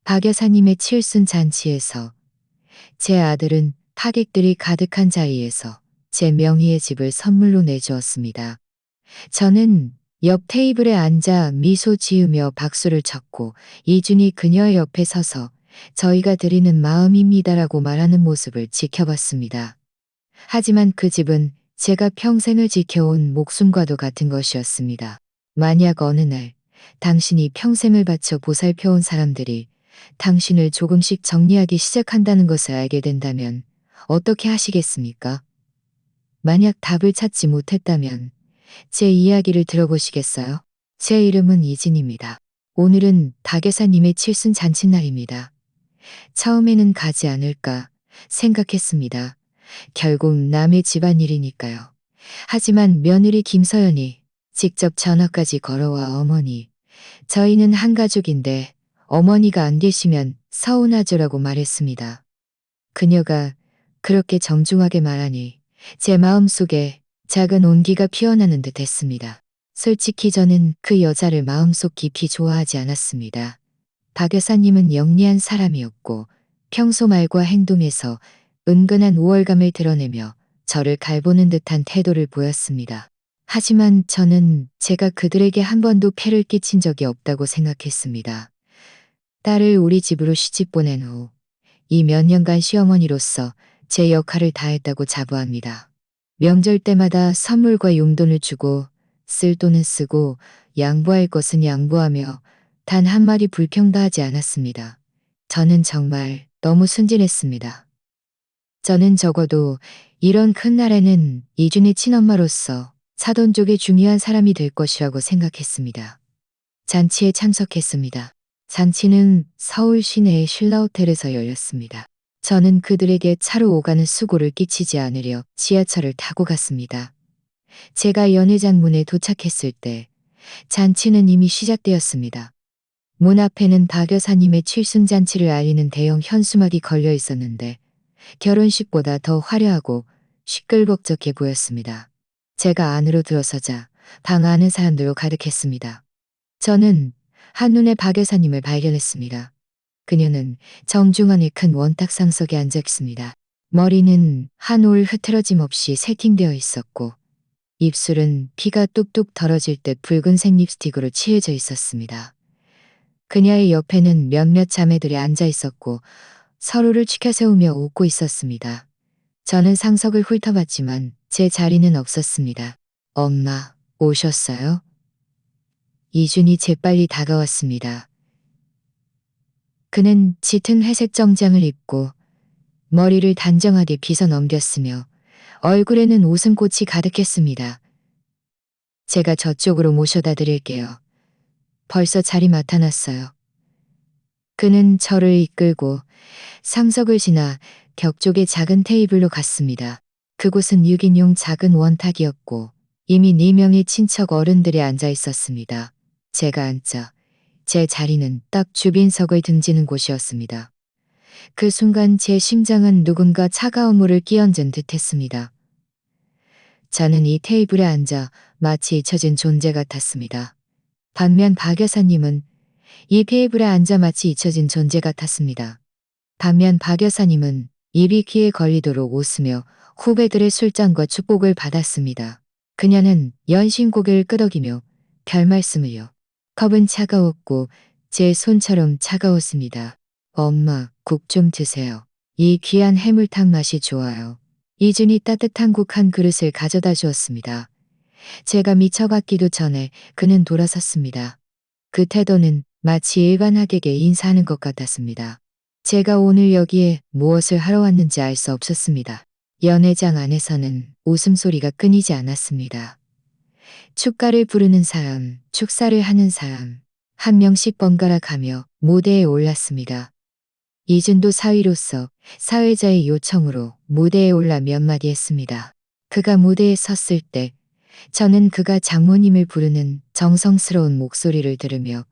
박 여사님의 칠순 잔치에서 제 아들은 하객들이 가득한 자리에서 제 명의의 집을 선물로 내주었습니다. 저는 옆 테이블에 앉아 미소 지으며 박수를 쳤고 이준이 그녀의 옆에 서서 저희가 드리는 마음입니다라고 말하는 모습을 지켜봤습니다. 하지만 그 집은 제가 평생을 지켜온 목숨과도 같은 것이었습니다. 만약 어느 날 당신이 평생을 바쳐 보살펴온 사람들이 당신을 조금씩 정리하기 시작한다는 것을 알게 된다면 어떻게 하시겠습니까? 만약 답을 찾지 못했다면 제 이야기를 들어보시겠어요? 제 이름은 이진입니다. 오늘은 박 여사님의 칠순 잔칫날입니다. 처음에는 가지 않을까 생각했습니다. 결국 남의 집안일이니까요. 하지만 며느리 김서연이 직접 전화까지 걸어와 어머니, 저희는 한 가족인데 어머니가 안 계시면 서운하죠라고 말했습니다. 그녀가 그렇게 정중하게 말하니 제 마음속에 작은 온기가 피어나는 듯 했습니다. 솔직히 저는 그 여자를 마음속 깊이 좋아하지 않았습니다. 박 여사님은 영리한 사람이었고 평소 말과 행동에서 은근한 우월감을 드러내며 저를 갈보는 듯한 태도를 보였습니다. 하지만 저는 제가 그들에게 한 번도 폐를 끼친 적이 없다고 생각했습니다. 딸을 우리 집으로 시집 보낸 후 이 몇 년간 시어머니로서 제 역할을 다했다고 자부합니다. 명절 때마다 선물과 용돈을 주고 쓸 돈은 쓰고 양보할 것은 양보하며 단 한마디 불평도 하지 않았습니다. 저는 정말 너무 순진했습니다. 저는 적어도 이런 큰 날에는 이준의 친엄마로서 사돈족의 중요한 사람이 될 것이라고 생각했습니다. 잔치에 참석했습니다. 잔치는 서울 시내의 신라호텔에서 열렸습니다. 저는 그들에게 차로 오가는 수고를 끼치지 않으려 지하철을 타고 갔습니다. 제가 연회장문에 도착했을 때 잔치는 이미 시작되었습니다. 문 앞에는 박 여사님의 칠순잔치를 알리는 대형 현수막이 걸려 있었는데 결혼식보다 더 화려하고 시끌벅적해 보였습니다. 제가 안으로 들어서자 방 안은 사람들로 가득했습니다. 저는 한눈에 박 여사님을 발견했습니다. 그녀는 정중하게 큰 원탁상석에 앉아 있습니다. 머리는 한 올 흐트러짐 없이 세팅되어 있었고 입술은 피가 뚝뚝 떨어질 듯 붉은색 립스틱으로 칠해져 있었습니다. 그녀의 옆에는 몇몇 자매들이 앉아 있었고 서로를 치켜세우며 웃고 있었습니다. 저는 상석을 훑어봤지만 제 자리는 없었습니다. 엄마, 오셨어요? 이준이 재빨리 다가왔습니다. 그는 짙은 회색 정장을 입고 머리를 단정하게 빗어 넘겼으며 얼굴에는 웃음꽃이 가득했습니다. 제가 저쪽으로 모셔다 드릴게요. 벌써 자리 맡아놨어요. 그는 저를 이끌고 상석을 지나 벽 쪽의 작은 테이블로 갔습니다. 그곳은 6인용 작은 원탁이었고 이미 4명의 친척 어른들이 앉아 있었습니다. 제가 앉자 제 자리는 딱 주빈석을 등지는 곳이었습니다. 그 순간 제 심장은 누군가 차가운 물을 끼얹은 듯 했습니다. 저는 이 테이블에 앉아 마치 잊혀진 존재 같았습니다. 반면 박 여사님은 이 테이블에 앉아 마치 잊혀진 존재 같았습니다. 반면 박 여사님은 입이 귀에 걸리도록 웃으며 후배들의 술잔과 축복을 받았습니다. 그녀는 연신 고개를 끄덕이며 별 말씀을요. 컵은 차가웠고 제 손처럼 차가웠습니다. 엄마, 국 좀 드세요. 이 귀한 해물탕 맛이 좋아요. 이준이 따뜻한 국 한 그릇을 가져다 주었습니다. 제가 미쳐받기도 전에 그는 돌아섰습니다. 그 태도는 마치 일반 하객에 인사하는 것 같았습니다. 제가 오늘 여기에 무엇을 하러 왔는지 알 수 없었습니다. 연회장 안에서는 웃음소리가 끊이지 않았습니다. 축가를 부르는 사람, 축사를 하는 사람, 한 명씩 번갈아 가며 무대에 올랐습니다. 이준도 사위로서 사회자의 요청으로 무대에 올라 몇 마디 했습니다. 그가 무대에 섰을 때 저는 그가 장모님을 부르는 정성스러운 목소리를 들으며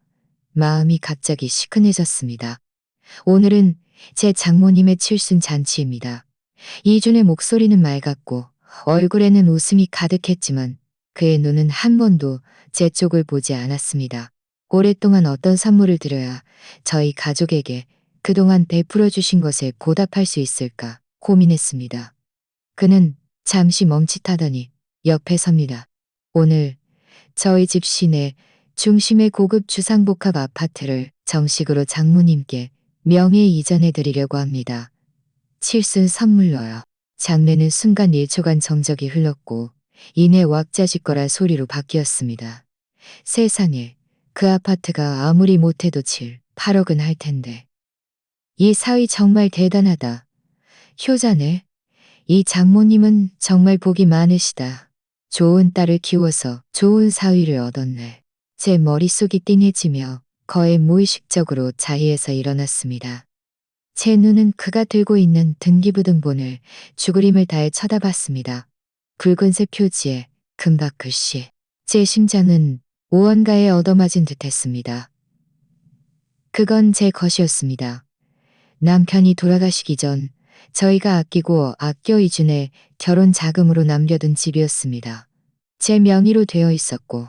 마음이 갑자기 시큰해졌습니다. 오늘은 제 장모님의 칠순 잔치입니다. 이준의 목소리는 맑았고 얼굴에는 웃음이 가득했지만 그의 눈은 한 번도 제 쪽을 보지 않았습니다. 오랫동안 어떤 선물을 드려야 저희 가족에게 그동안 베풀어 주신 것에 보답할 수 있을까 고민했습니다. 그는 잠시 멈칫하더니 옆에 섭니다. 오늘 저희 집 시내 중심의 고급 주상복합 아파트를 정식으로 장모님께 명예 이전해 드리려고 합니다. 칠순 선물로요. 장례는 순간 1초간 정적이 흘렀고 이내 왁자지껄한 소리로 바뀌었습니다. 세상에, 그 아파트가 아무리 못해도 7, 8억은 할 텐데. 이 사위 정말 대단하다. 효자네. 이 장모님은 정말 복이 많으시다. 좋은 딸을 키워서 좋은 사위를 얻었네. 제 머릿속이 띵해지며 거의 무의식적으로 자리에서 일어났습니다. 제 눈은 그가 들고 있는 등기부등본을 죽으림을 다해 쳐다봤습니다. 붉은색 표지에 금박 글씨. 제 심장은 무언가에 얻어맞은 듯했습니다. 그건 제 것이었습니다. 남편이 돌아가시기 전 저희가 아끼고 아껴 이준해 결혼 자금으로 남겨둔 집이었습니다. 제 명의로 되어 있었고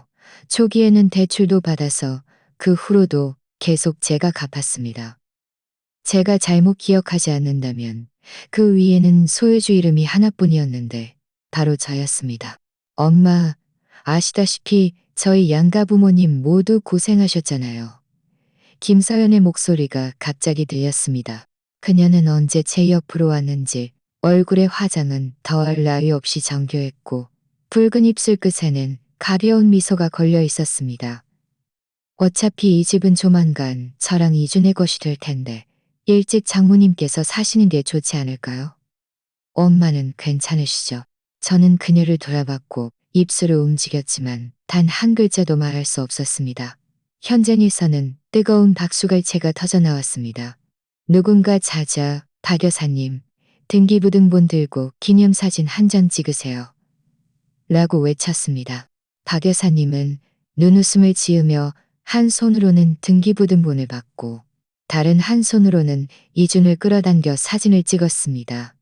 초기에는 대출도 받아서 그 후로도 계속 제가 갚았습니다. 제가 잘못 기억하지 않는다면 그 위에는 소유주 이름이 하나뿐이었는데 바로 저였습니다. 엄마, 아시다시피 저희 양가 부모님 모두 고생하셨잖아요. 김서연의 목소리가 갑자기 들렸습니다. 그녀는 언제 제 옆으로 왔는지 얼굴의 화장은 더할 나위 없이 정교했고 붉은 입술 끝에는 가벼운 미소가 걸려 있었습니다. 어차피 이 집은 조만간 저랑 이준의 것이 될 텐데 일찍 장모님께서 사시는 게 좋지 않을까요? 엄마는 괜찮으시죠? 저는 그녀를 돌아봤고 입술을 움직였지만 단 한 글자도 말할 수 없었습니다. 현장에서는 뜨거운 박수갈채가 터져나왔습니다. 누군가 자자, 박 여사님, 등기부등본 들고 기념사진 한 장 찍으세요. 라고 외쳤습니다. 박 여사님은 눈웃음을 지으며 한 손으로는 등기부등본을 받고 다른 한 손으로는 이준을 끌어당겨 사진을 찍었습니다.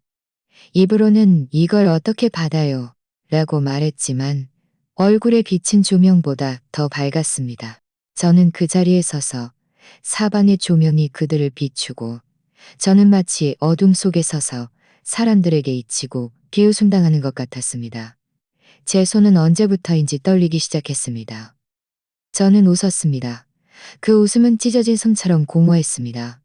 입으로는 이걸 어떻게 받아요? 라고 말했지만 얼굴에 비친 조명보다 더 밝았습니다. 저는 그 자리에 서서 사방의 조명이 그들을 비추고 저는 마치 어둠 속에 서서 사람들에게 잊히고 비웃음당하는 것 같았습니다. 제 손은 언제부터인지 떨리기 시작했습니다. 저는 웃었습니다. 그 웃음은 찢어진 손처럼 공허했습니다.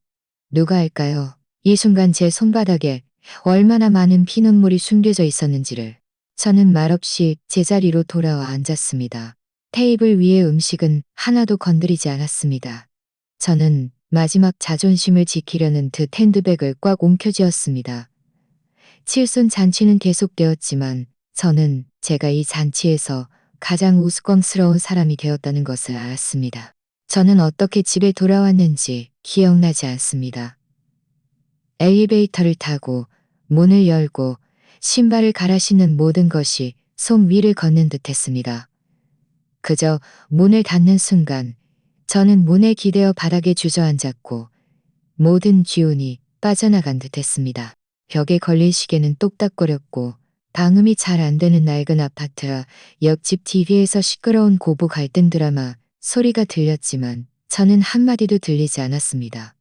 누가 알까요? 이 순간 제 손바닥에 얼마나 많은 피눈물이 숨겨져 있었는지를. 저는 말없이 제자리로 돌아와 앉았습니다. 테이블 위의 음식은 하나도 건드리지 않았습니다. 저는 마지막 자존심을 지키려는 듯 핸드백을 꽉 움켜쥐었습니다. 칠순 잔치는 계속되었지만 저는 제가 이 잔치에서 가장 우스꽝스러운 사람이 되었다는 것을 알았습니다. 저는 어떻게 집에 돌아왔는지 기억나지 않습니다. 엘리베이터를 타고 문을 열고 신발을 갈아 신는 모든 것이 손 위를 걷는 듯 했습니다. 그저 문을 닫는 순간 저는 문에 기대어 바닥에 주저앉았고 모든 기운이 빠져나간 듯 했습니다. 벽에 걸린 시계는 똑딱거렸고 방음이 잘 안 되는 낡은 아파트라 옆집 TV에서 시끄러운 고부 갈등 드라마 소리가 들렸지만 저는 한마디도 들리지 않았습니다.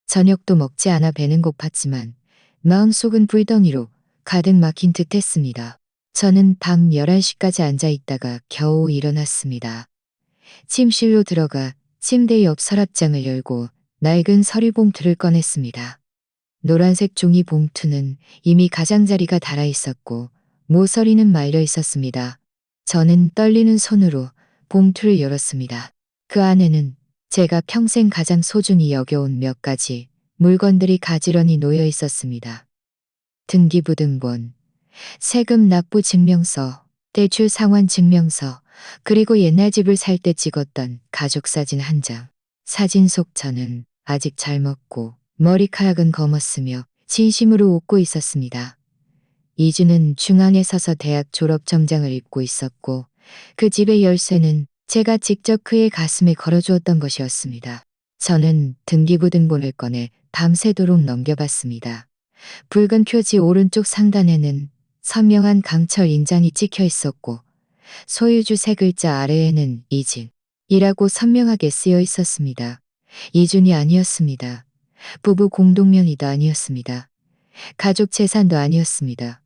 저녁도 먹지 않아 배는 고팠지만 마음속은 불덩이로 가득 막힌 듯 했습니다. 저는 밤 11시까지 앉아 있다가 겨우 일어났습니다. 침실로 들어가 침대 옆 서랍장을 열고 낡은 서류 봉투를 꺼냈습니다. 노란색 종이 봉투는 이미 가장자리가 달아 있었고 모서리는 말려 있었습니다. 저는 떨리는 손으로 봉투를 열었습니다. 그 안에는 제가 평생 가장 소중히 여겨온 몇 가지 물건들이 가지런히 놓여 있었습니다. 등기부등본, 세금 납부 증명서, 대출 상환 증명서, 그리고 옛날 집을 살 때 찍었던 가족사진 한 장. 사진 속 저는 아직 젊었고 머리카락은 검었으며 진심으로 웃고 있었습니다. 이주는 중앙에 서서 대학 졸업 정장을 입고 있었고 그 집의 열쇠는 제가 직접 그의 가슴에 걸어주었던 것이었습니다. 저는 등기부등본을 꺼내 밤새도록 넘겨봤습니다. 붉은 표지 오른쪽 상단에는 선명한 강철 인장이 찍혀 있었고 소유주 세 글자 아래에는 이진, 이라고 선명하게 쓰여 있었습니다. 이준이 아니었습니다. 부부 공동명의도 아니었습니다. 가족 재산도 아니었습니다.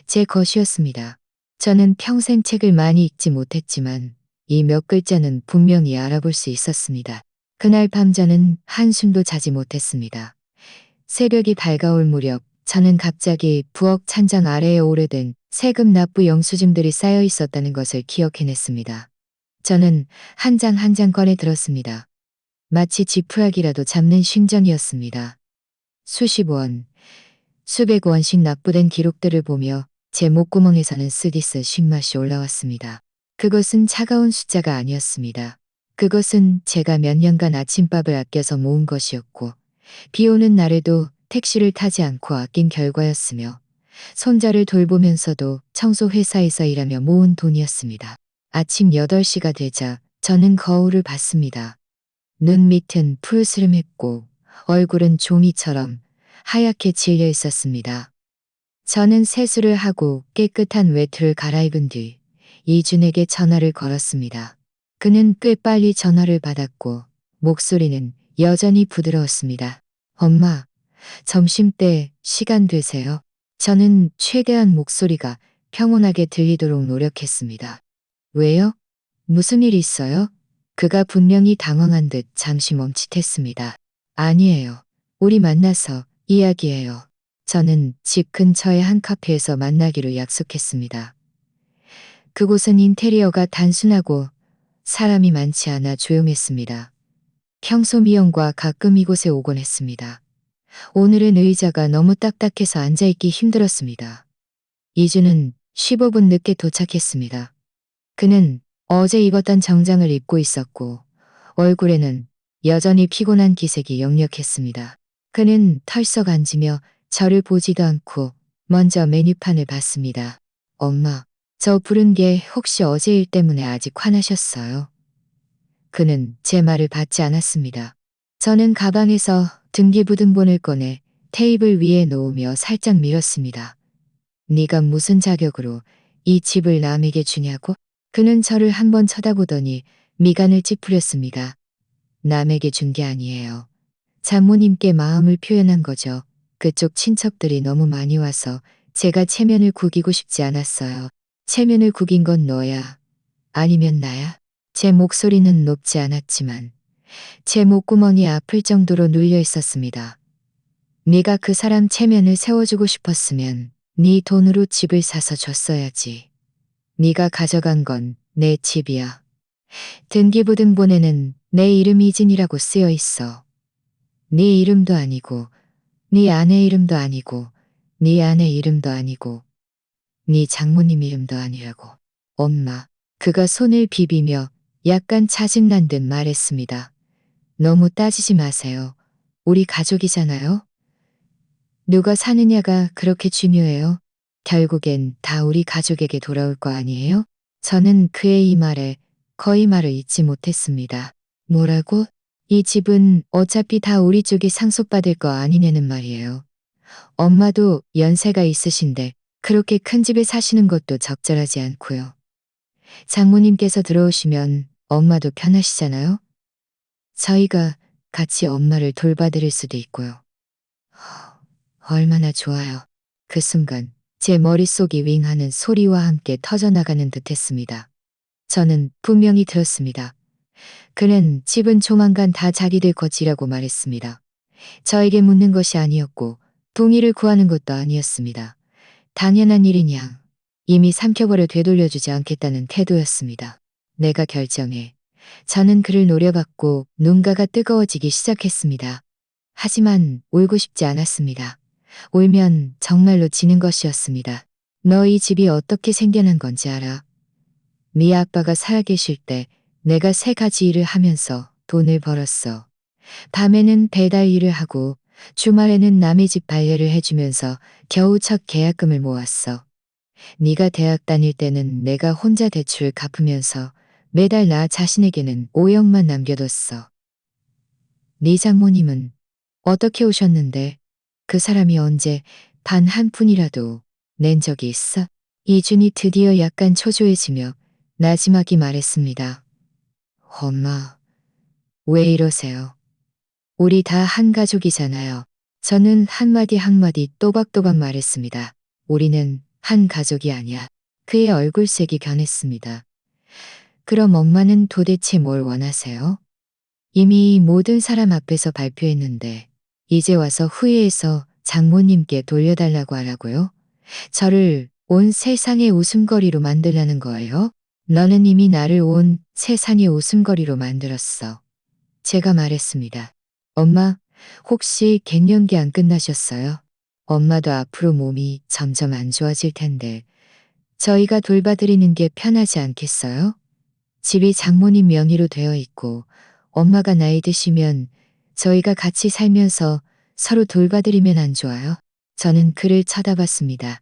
제 것이었습니다. 저는 평생 책을 많이 읽지 못했지만 이 몇 글자는 분명히 알아볼 수 있었습니다. 그날 밤 저는 한숨도 자지 못했습니다. 새벽이 밝아올 무렵 저는 갑자기 부엌 찬장 아래에 오래된 세금 납부 영수증들이 쌓여 있었다는 것을 기억해냈습니다. 저는 한 장 한 장 꺼내 들었습니다. 마치 지푸라기라도 잡는 심정이었습니다. 수십 원, 수백 원씩 납부된 기록들을 보며 제 목구멍에서는 쓰디쓴 신맛이 올라왔습니다. 그것은 차가운 숫자가 아니었습니다. 그것은 제가 몇 년간 아침밥을 아껴서 모은 것이었고 비 오는 날에도 택시를 타지 않고 아낀 결과였으며 손자를 돌보면서도 청소회사에서 일하며 모은 돈이었습니다. 아침 8시가 되자 저는 거울을 봤습니다. 눈 밑은 푸르스름했고 얼굴은 종이처럼 하얗게 질려 있었습니다. 저는 세수를 하고 깨끗한 외투를 갈아입은 뒤 이준에게 전화를 걸었습니다. 그는 꽤 빨리 전화를 받았고 목소리는 여전히 부드러웠습니다. 엄마, 점심때 시간 되세요? 저는 최대한 목소리가 평온하게 들리도록 노력했습니다. 왜요? 무슨 일 있어요? 그가 분명히 당황한 듯 잠시 멈칫했습니다. 아니에요. 우리 만나서 이야기해요. 저는 집 근처의 한 카페에서 만나기로 약속했습니다. 그곳은 인테리어가 단순하고 사람이 많지 않아 조용했습니다. 평소 미영과 가끔 이곳에 오곤 했습니다. 오늘은 의자가 너무 딱딱해서 앉아있기 힘들었습니다. 이주는 15분 늦게 도착했습니다. 그는 어제 입었던 정장을 입고 있었고 얼굴에는 여전히 피곤한 기색이 역력했습니다. 그는 털썩 앉으며 저를 보지도 않고 먼저 메뉴판을 봤습니다. 엄마, 저 부른 게 혹시 어제 일 때문에 아직 화나셨어요? 그는 제 말을 받지 않았습니다. 저는 가방에서 등기부등본을 꺼내 테이블 위에 놓으며 살짝 밀었습니다. 네가 무슨 자격으로 이 집을 남에게 주냐고? 그는 저를 한번 쳐다보더니 미간을 찌푸렸습니다. 남에게 준 게 아니에요. 장모님께 마음을 표현한 거죠. 그쪽 친척들이 너무 많이 와서 제가 체면을 구기고 싶지 않았어요. 체면을 구긴 건 너야. 아니면 나야? 제 목소리는 높지 않았지만 제 목구멍이 아플 정도로 눌려 있었습니다. 네가 그 사람 체면을 세워주고 싶었으면 네 돈으로 집을 사서 줬어야지. 네가 가져간 건 내 집이야. 등기부등본에는 내 이름 이진이라고 쓰여 있어. 네 이름도 아니고 네 아내 이름도 아니고 네 아내 이름도 아니고 네 장모님 이름도 아니라고. 엄마, 그가 손을 비비며 약간 짜증난 듯 말했습니다. 너무 따지지 마세요. 우리 가족이잖아요. 누가 사느냐가 그렇게 중요해요? 결국엔 다 우리 가족에게 돌아올 거 아니에요? 저는 그의 이 말에 거의 말을 잇지 못했습니다. 뭐라고? 이 집은 어차피 다 우리 쪽이 상속받을 거 아니냐는 말이에요. 엄마도 연세가 있으신데 그렇게 큰 집에 사시는 것도 적절하지 않고요. 장모님께서 들어오시면 엄마도 편하시잖아요? 저희가 같이 엄마를 돌봐드릴 수도 있고요. 얼마나 좋아요. 그 순간 제 머릿속이 윙하는 소리와 함께 터져나가는 듯했습니다. 저는 분명히 들었습니다. 그는 집은 조만간 다 자기들 것이라고 말했습니다. 저에게 묻는 것이 아니었고 동의를 구하는 것도 아니었습니다. 당연한 일이냐. 이미 삼켜버려 되돌려주지 않겠다는 태도였습니다. 내가 결정해. 저는 그를 노려봤고 눈가가 뜨거워지기 시작했습니다. 하지만 울고 싶지 않았습니다. 울면 정말로 지는 것이었습니다. 너 이 집이 어떻게 생겨난 건지 알아? 네 아빠가 살아계실 때 내가 3가지 일을 하면서 돈을 벌었어. 밤에는 배달 일을 하고 주말에는 남의 집 발레를 해주면서 겨우 첫 계약금을 모았어. 네가 대학 다닐 때는 내가 혼자 대출 갚으면서 매달 나 자신에게는 5억만 남겨뒀어. 네 장모님은 어떻게 오셨는데 그 사람이 언제 단 한 푼이라도 낸 적이 있어? 이준이 드디어 약간 초조해지며 나지막이 말했습니다. 엄마, 왜 이러세요? 우리 다 한 가족이잖아요. 저는 한마디 한마디 또박또박 말했습니다. 우리는 한 가족이 아니야. 그의 얼굴색이 변했습니다. 그럼 엄마는 도대체 뭘 원하세요? 이미 모든 사람 앞에서 발표했는데 이제 와서 후회해서 장모님께 돌려달라고 하라고요? 저를 온 세상의 웃음거리로 만들라는 거예요? 너는 이미 나를 온 세상의 웃음거리로 만들었어. 제가 말했습니다. 엄마, 혹시 갱년기 안 끝나셨어요? 엄마도 앞으로 몸이 점점 안 좋아질 텐데 저희가 돌봐드리는 게 편하지 않겠어요? 집이 장모님 명의로 되어 있고 엄마가 나이 드시면 저희가 같이 살면서 서로 돌봐드리면 안 좋아요? 저는 그를 쳐다봤습니다.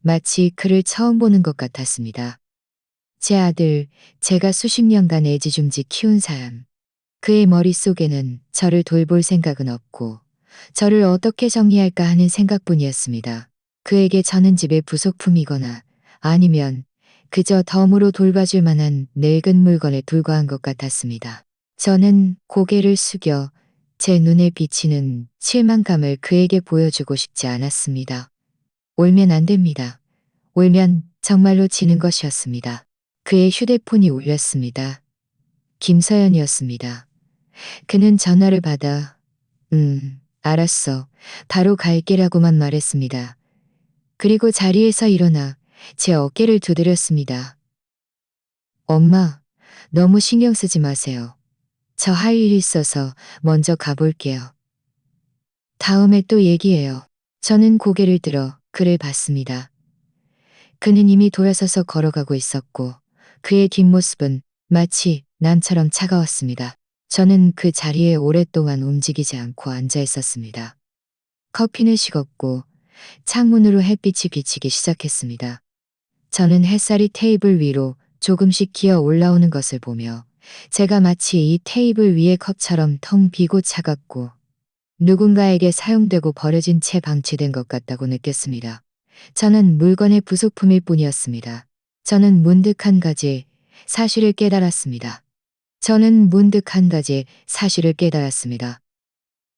마치 그를 처음 보는 것 같았습니다. 제 아들, 제가 수십 년간 애지중지 키운 사람. 그의 머릿속에는 저를 돌볼 생각은 없고 저를 어떻게 정리할까 하는 생각뿐이었습니다. 그에게 저는 집의 부속품이거나 아니면 그저 덤으로 돌봐줄 만한 늙은 물건에 불과한 것 같았습니다. 저는 고개를 숙여 제 눈에 비치는 실망감을 그에게 보여주고 싶지 않았습니다. 울면 안 됩니다. 울면 정말로 지는 것이었습니다. 그의 휴대폰이 울렸습니다. 김서연이었습니다. 그는 전화를 받아 알았어. 바로 갈게라고만 말했습니다. 그리고 자리에서 일어나 제 어깨를 두드렸습니다. 엄마, 너무 신경 쓰지 마세요. 저 할 일 있어서 먼저 가볼게요. 다음에 또 얘기해요. 저는 고개를 들어 그를 봤습니다. 그는 이미 돌아서서 걸어가고 있었고 그의 뒷모습은 마치 남처럼 차가웠습니다. 저는 그 자리에 오랫동안 움직이지 않고 앉아 있었습니다. 커피는 식었고 창문으로 햇빛이 비치기 시작했습니다. 저는 햇살이 테이블 위로 조금씩 기어 올라오는 것을 보며 제가 마치 이 테이블 위의 컵처럼 텅 비고 차갑고 누군가에게 사용되고 버려진 채 방치된 것 같다고 느꼈습니다. 저는 물건의 부속품일 뿐이었습니다. 저는 문득 한 가지 사실을 깨달았습니다.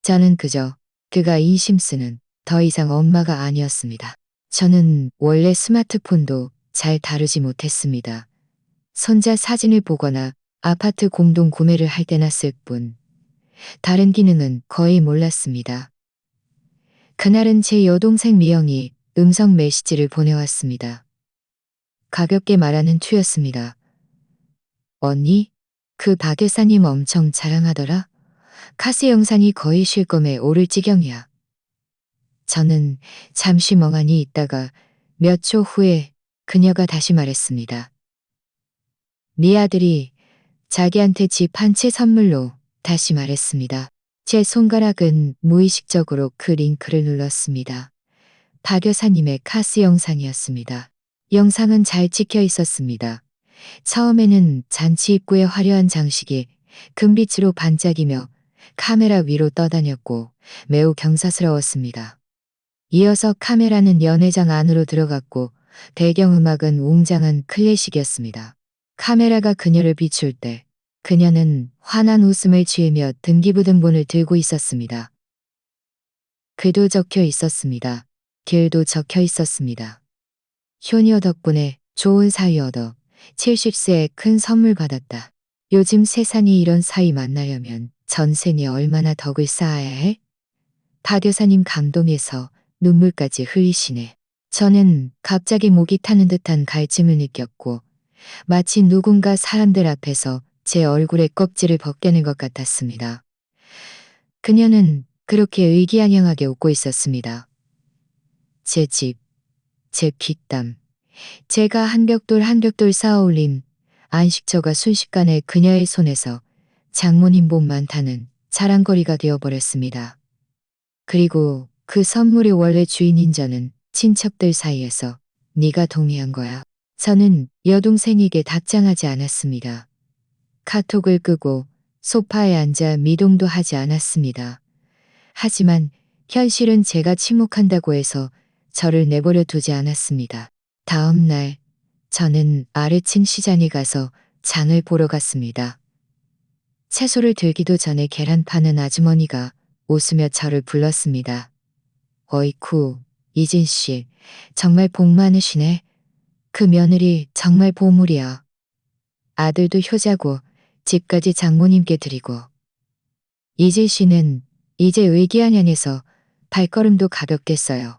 저는 그저 그가 이심스는 더 이상 엄마가 아니었습니다. 저는 원래 스마트폰도 잘 다루지 못했습니다. 손자 사진을 보거나 아파트 공동 구매를 할 때나 쓸 뿐. 다른 기능은 거의 몰랐습니다. 그날은 제 여동생 미영이 음성 메시지를 보내왔습니다. 가볍게 말하는 투였습니다. 언니, 그 박 여사님 엄청 자랑하더라. 카스 영상이 거의 실검에 오를 지경이야. 저는 잠시 멍하니 있다가 몇 초 후에 그녀가 다시 말했습니다. 네 아들이 자기한테 집 한 채 선물로 다시 말했습니다. 제 손가락은 무의식적으로 그 링크를 눌렀습니다. 박 여사님의 카스 영상이었습니다. 영상은 잘 찍혀 있었습니다. 처음에는 잔치 입구의 화려한 장식이 금빛으로 반짝이며 카메라 위로 떠다녔고 매우 경사스러웠습니다. 이어서 카메라는 연회장 안으로 들어갔고 배경음악은 웅장한 클래식이었습니다. 카메라가 그녀를 비출 때 그녀는 환한 웃음을 지으며 등기부등본을 들고 있었습니다. 글도 적혀 있었습니다. 길도 적혀 있었습니다. 효녀 덕분에 좋은 사위 얻어 70세에 큰 선물 받았다. 요즘 세상에 이런 사위 만나려면 전생에 얼마나 덕을 쌓아야 해? 박 여사님 감동해서 눈물까지 흘리시네. 저는 갑자기 목이 타는 듯한 갈증을 느꼈고 마치 누군가 사람들 앞에서 제 얼굴에 껍질을 벗겨낸 것 같았습니다. 그녀는 그렇게 의기양양하게 웃고 있었습니다. 제 집, 제 뒷담, 제가 한 벽돌 한 벽돌 쌓아 올린 안식처가 순식간에 그녀의 손에서 장모님 복 많다는 자랑거리가 되어버렸습니다. 그리고 그 선물의 원래 주인인 저는 친척들 사이에서 네가 동의한 거야. 저는 여동생에게 답장하지 않았습니다. 카톡을 끄고 소파에 앉아 미동도 하지 않았습니다. 하지만 현실은 제가 침묵한다고 해서 저를 내버려 두지 않았습니다. 다음 날 저는 아래층 시장에 가서 장을 보러 갔습니다. 채소를 들기도 전에 계란 파는 아주머니가 웃으며 저를 불렀습니다. 어이쿠, 이진 씨, 정말 복 많으시네. 그 며느리 정말 보물이야. 아들도 효자고 집까지 장모님께 드리고. 이진 씨는 이제 의기양양해서 발걸음도 가볍겠어요.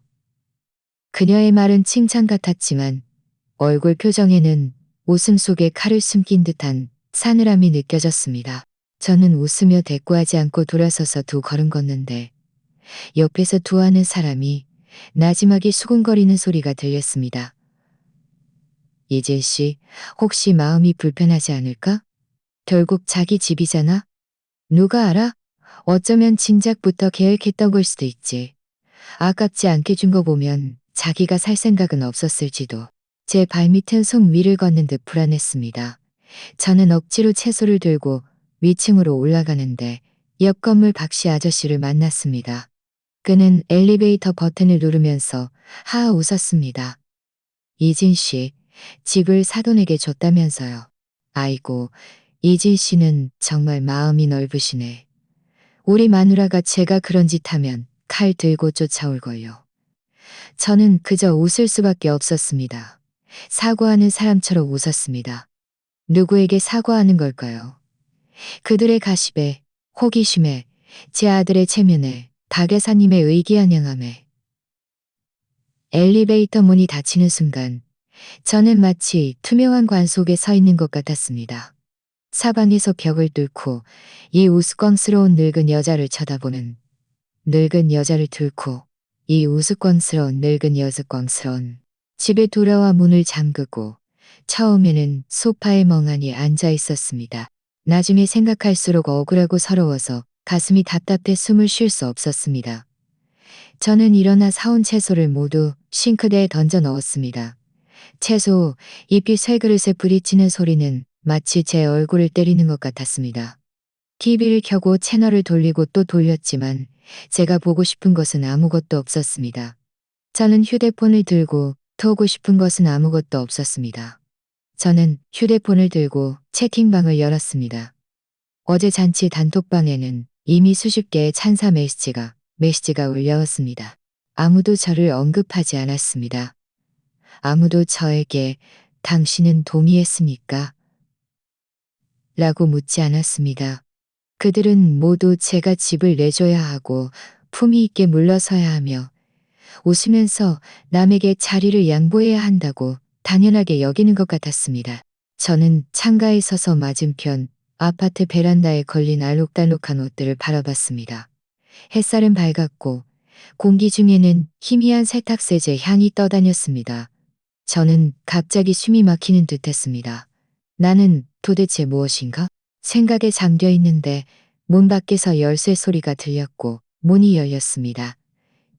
그녀의 말은 칭찬 같았지만 얼굴 표정에는 웃음 속에 칼을 숨긴 듯한 싸늘함이 느껴졌습니다. 저는 웃으며 대꾸하지 않고 돌아서서 두 걸음 걷는데 옆에서 두하는 사람이 나지막이 수군거리는 소리가 들렸습니다. 이진 씨, 혹시 마음이 불편하지 않을까? 결국 자기 집이잖아? 누가 알아? 어쩌면 진작부터 계획했던 걸 수도 있지. 아깝지 않게 준 거 보면 자기가 살 생각은 없었을지도. 제 발밑은 손 위를 걷는 듯 불안했습니다. 저는 억지로 채소를 들고 위층으로 올라가는데 옆 건물 박씨 아저씨를 만났습니다. 그는 엘리베이터 버튼을 누르면서 하하 웃었습니다. 이진 씨, 집을 사돈에게 줬다면서요. 아이고, 이진 씨는 정말 마음이 넓으시네. 우리 마누라가 제가 그런 짓 하면 칼 들고 쫓아올걸요. 저는 그저 웃을 수밖에 없었습니다. 사과하는 사람처럼 웃었습니다. 누구에게 사과하는 걸까요? 그들의 가십에, 호기심에, 제 아들의 체면에, 박여사님의 의기양양함에. 엘리베이터 문이 닫히는 순간 저는 마치 투명한 관 속에 서 있는 것 같았습니다. 사방에서 벽을 뚫고 이 우스꽝스러운 늙은 여자를 쳐다보는 늙은 여자를 뚫고 이 우스꽝스러운 늙은 여스꽝스러운 집에 돌아와 문을 잠그고 처음에는 소파에 멍하니 앉아 있었습니다. 나중에 생각할수록 억울하고 서러워서 가슴이 답답해 숨을 쉴 수 없었습니다. 저는 일어나 사온 채소를 모두 싱크대에 던져 넣었습니다. 채소, 잎이 쇠그릇에 부딪히는 소리는 마치 제 얼굴을 때리는 것 같았습니다. TV를 켜고 채널을 돌리고 또 돌렸지만 제가 보고 싶은 것은 아무것도 없었습니다. 저는 휴대폰을 들고 보고 싶은 것은 아무것도 없었습니다. 저는 휴대폰을 들고 채팅방을 열었습니다. 어제 잔치 단톡방에는 이미 수십 개의 찬사 메시지가 올라왔습니다. 아무도 저를 언급하지 않았습니다. 아무도 저에게 당신은 동의했습니까? 라고 묻지 않았습니다. 그들은 모두 제가 집을 내줘야 하고 품위 있게 물러서야 하며 웃으면서 남에게 자리를 양보해야 한다고 당연하게 여기는 것 같았습니다. 저는 창가에 서서 맞은편 아파트 베란다에 걸린 알록달록한 옷들을 바라봤습니다. 햇살은 밝았고 공기 중에는 희미한 세탁세제 향이 떠다녔습니다. 저는 갑자기 숨이 막히는 듯했습니다. 나는 도대체 무엇인가? 생각에 잠겨 있는데 문 밖에서 열쇠 소리가 들렸고 문이 열렸습니다.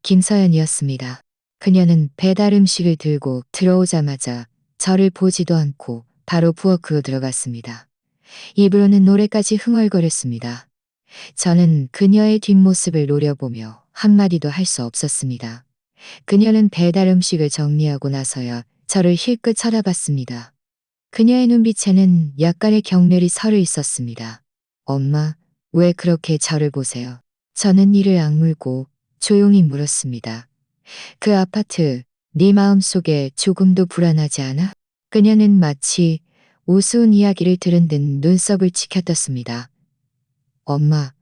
김서연이었습니다. 그녀는 배달 음식을 들고 들어오자마자 저를 보지도 않고 바로 부엌으로 들어갔습니다. 입으로는 노래까지 흥얼거렸습니다. 저는 그녀의 뒷모습을 노려보며 한마디도 할 수 없었습니다. 그녀는 배달 음식을 정리하고 나서야 저를 힐끗 쳐다봤습니다. 그녀의 눈빛에는 약간의 경멸이 서려 있었습니다. 엄마, 왜 그렇게 저를 보세요? 저는 이를 악물고 조용히 물었습니다. 그 아파트, 네 마음속에 조금도 불안하지 않아? 그녀는 마치 우스운 이야기를 들은 듯 눈썹을 치켜떴습니다. 엄마,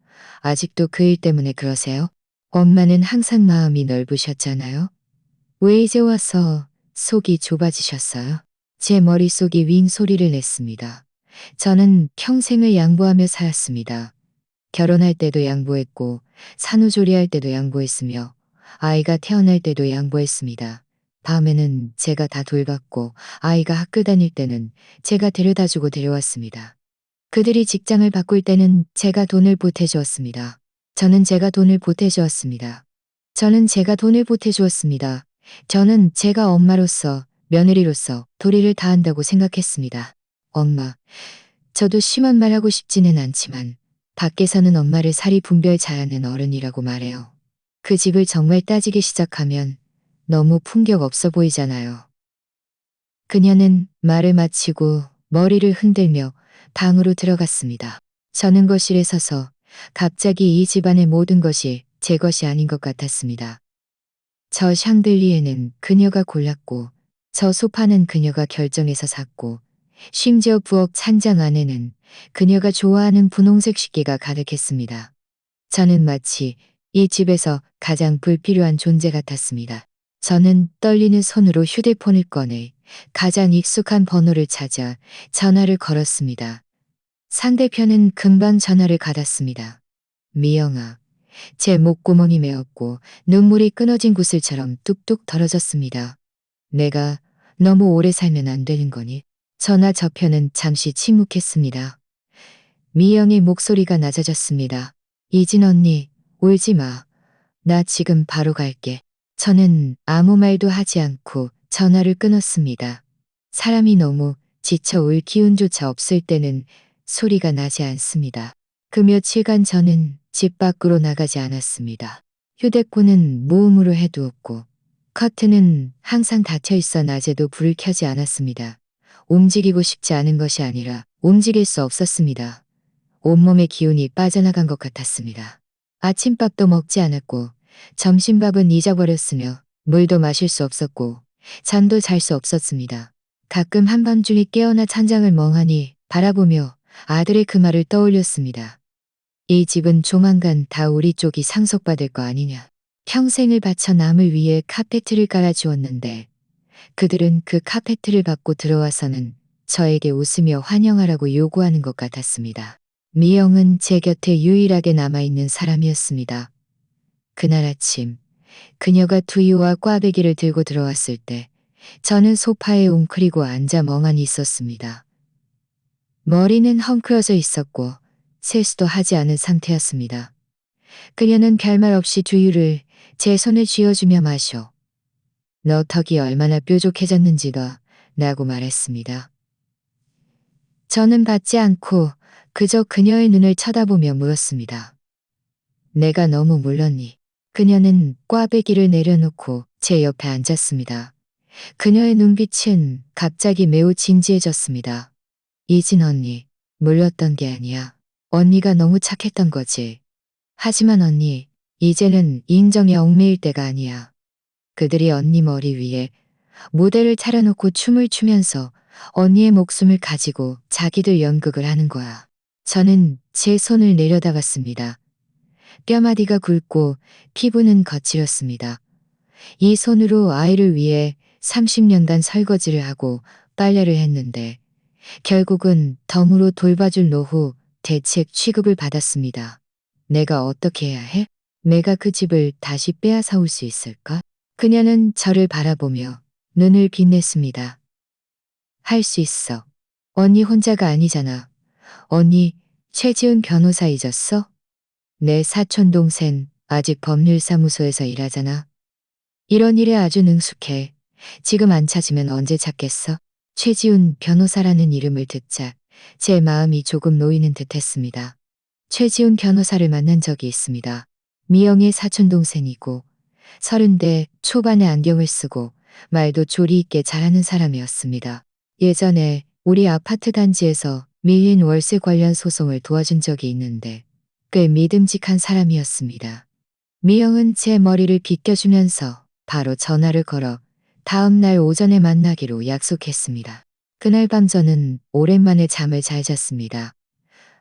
아직도 그 일 때문에 그러세요? 엄마는 항상 마음이 넓으셨잖아요. 왜 이제 와서 속이 좁아지셨어요? 제 머릿속이 윙 소리를 냈습니다. 저는 평생을 양보하며 살았습니다. 결혼할 때도 양보했고 산후조리할 때도 양보했으며 아이가 태어날 때도 양보했습니다. 밤에는 제가 다 돌봤고 아이가 학교 다닐 때는 제가 데려다주고 데려왔습니다. 그들이 직장을 바꿀 때는 제가 돈을 보태주었습니다. 저는 제가 돈을 보태주었습니다. 저는 제가 돈을 보태주었습니다. 저는 제가 엄마로서 며느리로서 도리를 다한다고 생각했습니다. 엄마, 저도 심한 말 하고 싶지는 않지만 밖에서는 엄마를 사리 분별 잘하는 어른이라고 말해요. 그 집을 정말 따지기 시작하면 너무 품격 없어 보이잖아요. 그녀는 말을 마치고 머리를 흔들며 방으로 들어갔습니다. 저는 거실에 서서 갑자기 이 집안의 모든 것이 제 것이 아닌 것 같았습니다. 저 샹들리에는 그녀가 골랐고, 저 소파는 그녀가 결정해서 샀고, 심지어 부엌 찬장 안에는 그녀가 좋아하는 분홍색 식기가 가득했습니다. 저는 마치 이 집에서 가장 불필요한 존재 같았습니다. 저는 떨리는 손으로 휴대폰을 꺼내 가장 익숙한 번호를 찾아 전화를 걸었습니다. 상대편은 금방 전화를 받았습니다. 미영아, 제 목구멍이 메었고 눈물이 끊어진 구슬처럼 뚝뚝 떨어졌습니다. 내가 너무 오래 살면 안 되는 거니? 전화 저편은 잠시 침묵했습니다. 미영의 목소리가 낮아졌습니다. 이진 언니, 울지 마. 나 지금 바로 갈게. 저는 아무 말도 하지 않고 전화를 끊었습니다. 사람이 너무 지쳐 울 기운조차 없을 때는 소리가 나지 않습니다. 그 며칠간 저는 집 밖으로 나가지 않았습니다. 휴대폰은 무음으로 해두었고 커튼은 항상 닫혀 있어 낮에도 불을 켜지 않았습니다. 움직이고 싶지 않은 것이 아니라 움직일 수 없었습니다. 온몸의 기운이 빠져나간 것 같았습니다. 아침밥도 먹지 않았고 점심밥은 잊어버렸으며 물도 마실 수 없었고 잠도 잘 수 없었습니다. 가끔 한밤중에 깨어나 찬장을 멍하니 바라보며 아들의 그 말을 떠올렸습니다. 이 집은 조만간 다 우리 쪽이 상속받을 거 아니냐. 평생을 바쳐 남을 위해 카페트를 깔아주었는데 그들은 그 카페트를 받고 들어와서는 저에게 웃으며 환영하라고 요구하는 것 같았습니다. 미영은 제 곁에 유일하게 남아있는 사람이었습니다. 그날 아침 그녀가 두유와 꽈배기를 들고 들어왔을 때 저는 소파에 웅크리고 앉아 멍하니 있었습니다. 머리는 헝클어져 있었고 세수도 하지 않은 상태였습니다. 그녀는 별말 없이 두유를 제 손에 쥐어주며 마셔. 너 턱이 얼마나 뾰족해졌는지다 라고 말했습니다. 저는 받지 않고 그저 그녀의 눈을 쳐다보며 물었습니다. 내가 너무 물렀니? 그녀는 꽈배기를 내려놓고 제 옆에 앉았습니다. 그녀의 눈빛은 갑자기 매우 진지해졌습니다. 이진 언니, 물렸던 게 아니야. 언니가 너무 착했던 거지. 하지만 언니, 이제는 인정에 얽매일 때가 아니야. 그들이 언니 머리 위에 무대를 차려놓고 춤을 추면서 언니의 목숨을 가지고 자기들 연극을 하는 거야. 저는 제 손을 내려다봤습니다. 뼈마디가 굵고 피부는 거칠었습니다. 이 손으로 아이를 위해 30년간 설거지를 하고 빨래를 했는데 결국은 덤으로 돌봐줄 노후 대책 취급을 받았습니다. 내가 어떻게 해야 해? 내가 그 집을 다시 빼앗아 올 수 있을까? 그녀는 저를 바라보며 눈을 빛냈습니다. 할 수 있어. 언니 혼자가 아니잖아. 언니 최지훈 변호사 잊었어? 내 사촌 동생 아직 법률사무소에서 일하잖아. 이런 일에 아주 능숙해. 지금 안 찾으면 언제 찾겠어? 최지훈 변호사라는 이름을 듣자 제 마음이 조금 놓이는 듯 했습니다. 최지훈 변호사를 만난 적이 있습니다. 미영의 사촌 동생이고 30대 초반에 안경을 쓰고 말도 조리 있게 잘하는 사람이었습니다. 예전에 우리 아파트 단지에서 밀린 월세 관련 소송을 도와준 적이 있는데 꽤 믿음직한 사람이었습니다. 미영은 제 머리를 빗겨주면서 바로 전화를 걸어 다음 날 오전에 만나기로 약속했습니다. 그날 밤 저는 오랜만에 잠을 잘 잤습니다.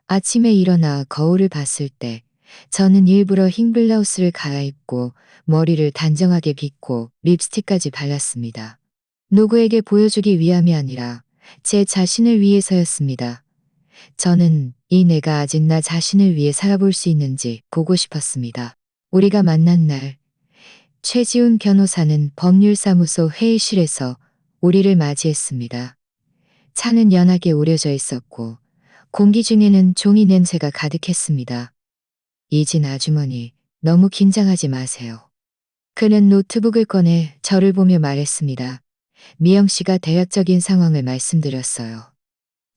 아침에 일어나 거울을 봤을 때 저는 일부러 흰 블라우스를 갈아입고 머리를 단정하게 빗고 립스틱까지 발랐습니다. 누구에게 보여주기 위함이 아니라 제 자신을 위해서였습니다. 저는 이 내가 아직 나 자신을 위해 살아볼 수 있는지 보고 싶었습니다. 우리가 만난 날 최지훈 변호사는 법률사무소 회의실에서 우리를 맞이했습니다. 차는 연하게 우려져 있었고 공기 중에는 종이 냄새가 가득했습니다. 이진 아주머니, 너무 긴장하지 마세요. 그는 노트북을 꺼내 저를 보며 말했습니다. 미영 씨가 대략적인 상황을 말씀드렸어요.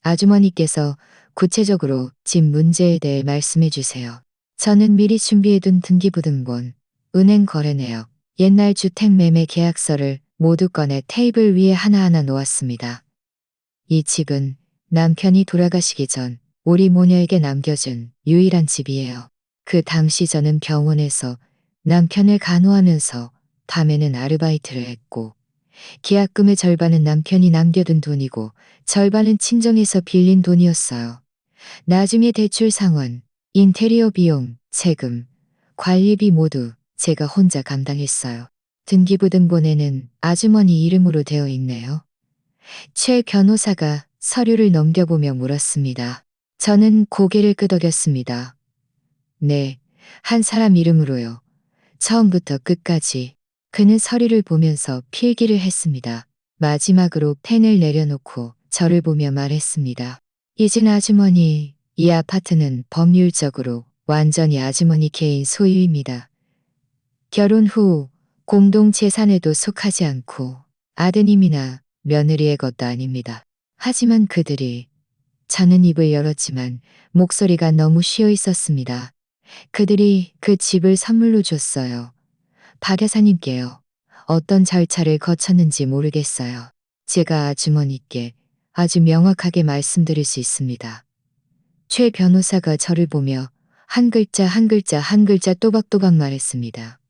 아주머니께서 구체적으로 집 문제에 대해 말씀해 주세요. 저는 미리 준비해둔 등기부등본, 은행 거래 내역, 옛날 주택 매매 계약서를 모두 꺼내 테이블 위에 하나하나 놓았습니다. 이 집은 남편이 돌아가시기 전 우리 모녀에게 남겨준 유일한 집이에요. 그 당시 저는 병원에서 남편을 간호하면서 밤에는 아르바이트를 했고 계약금의 절반은 남편이 남겨둔 돈이고 절반은 친정에서 빌린 돈이었어요. 나중에 대출 상환, 인테리어 비용, 세금, 관리비 모두 제가 혼자 감당했어요. 등기부등본에는 아주머니 이름으로 되어 있네요. 최 변호사가 서류를 넘겨보며 물었습니다. 저는 고개를 끄덕였습니다. 네, 한 사람 이름으로요. 처음부터 끝까지. 그는 서류를 보면서 필기를 했습니다. 마지막으로 펜을 내려놓고 저를 보며 말했습니다. 이진 아주머니, 이 아파트는 법률적으로 완전히 아주머니 개인 소유입니다. 결혼 후 공동재산에도 속하지 않고 아드님이나 며느리의 것도 아닙니다. 하지만 그들이 저는 입을 열었지만 목소리가 너무 쉬어 있었습니다. 그들이 그 집을 선물로 줬어요. 박 여사님께요. 어떤 절차를 거쳤는지 모르겠어요. 제가 아주머니께 아주 명확하게 말씀드릴 수 있습니다. 최 변호사가 저를 보며 한 글자 한 글자 한 글자 또박또박 말했습니다.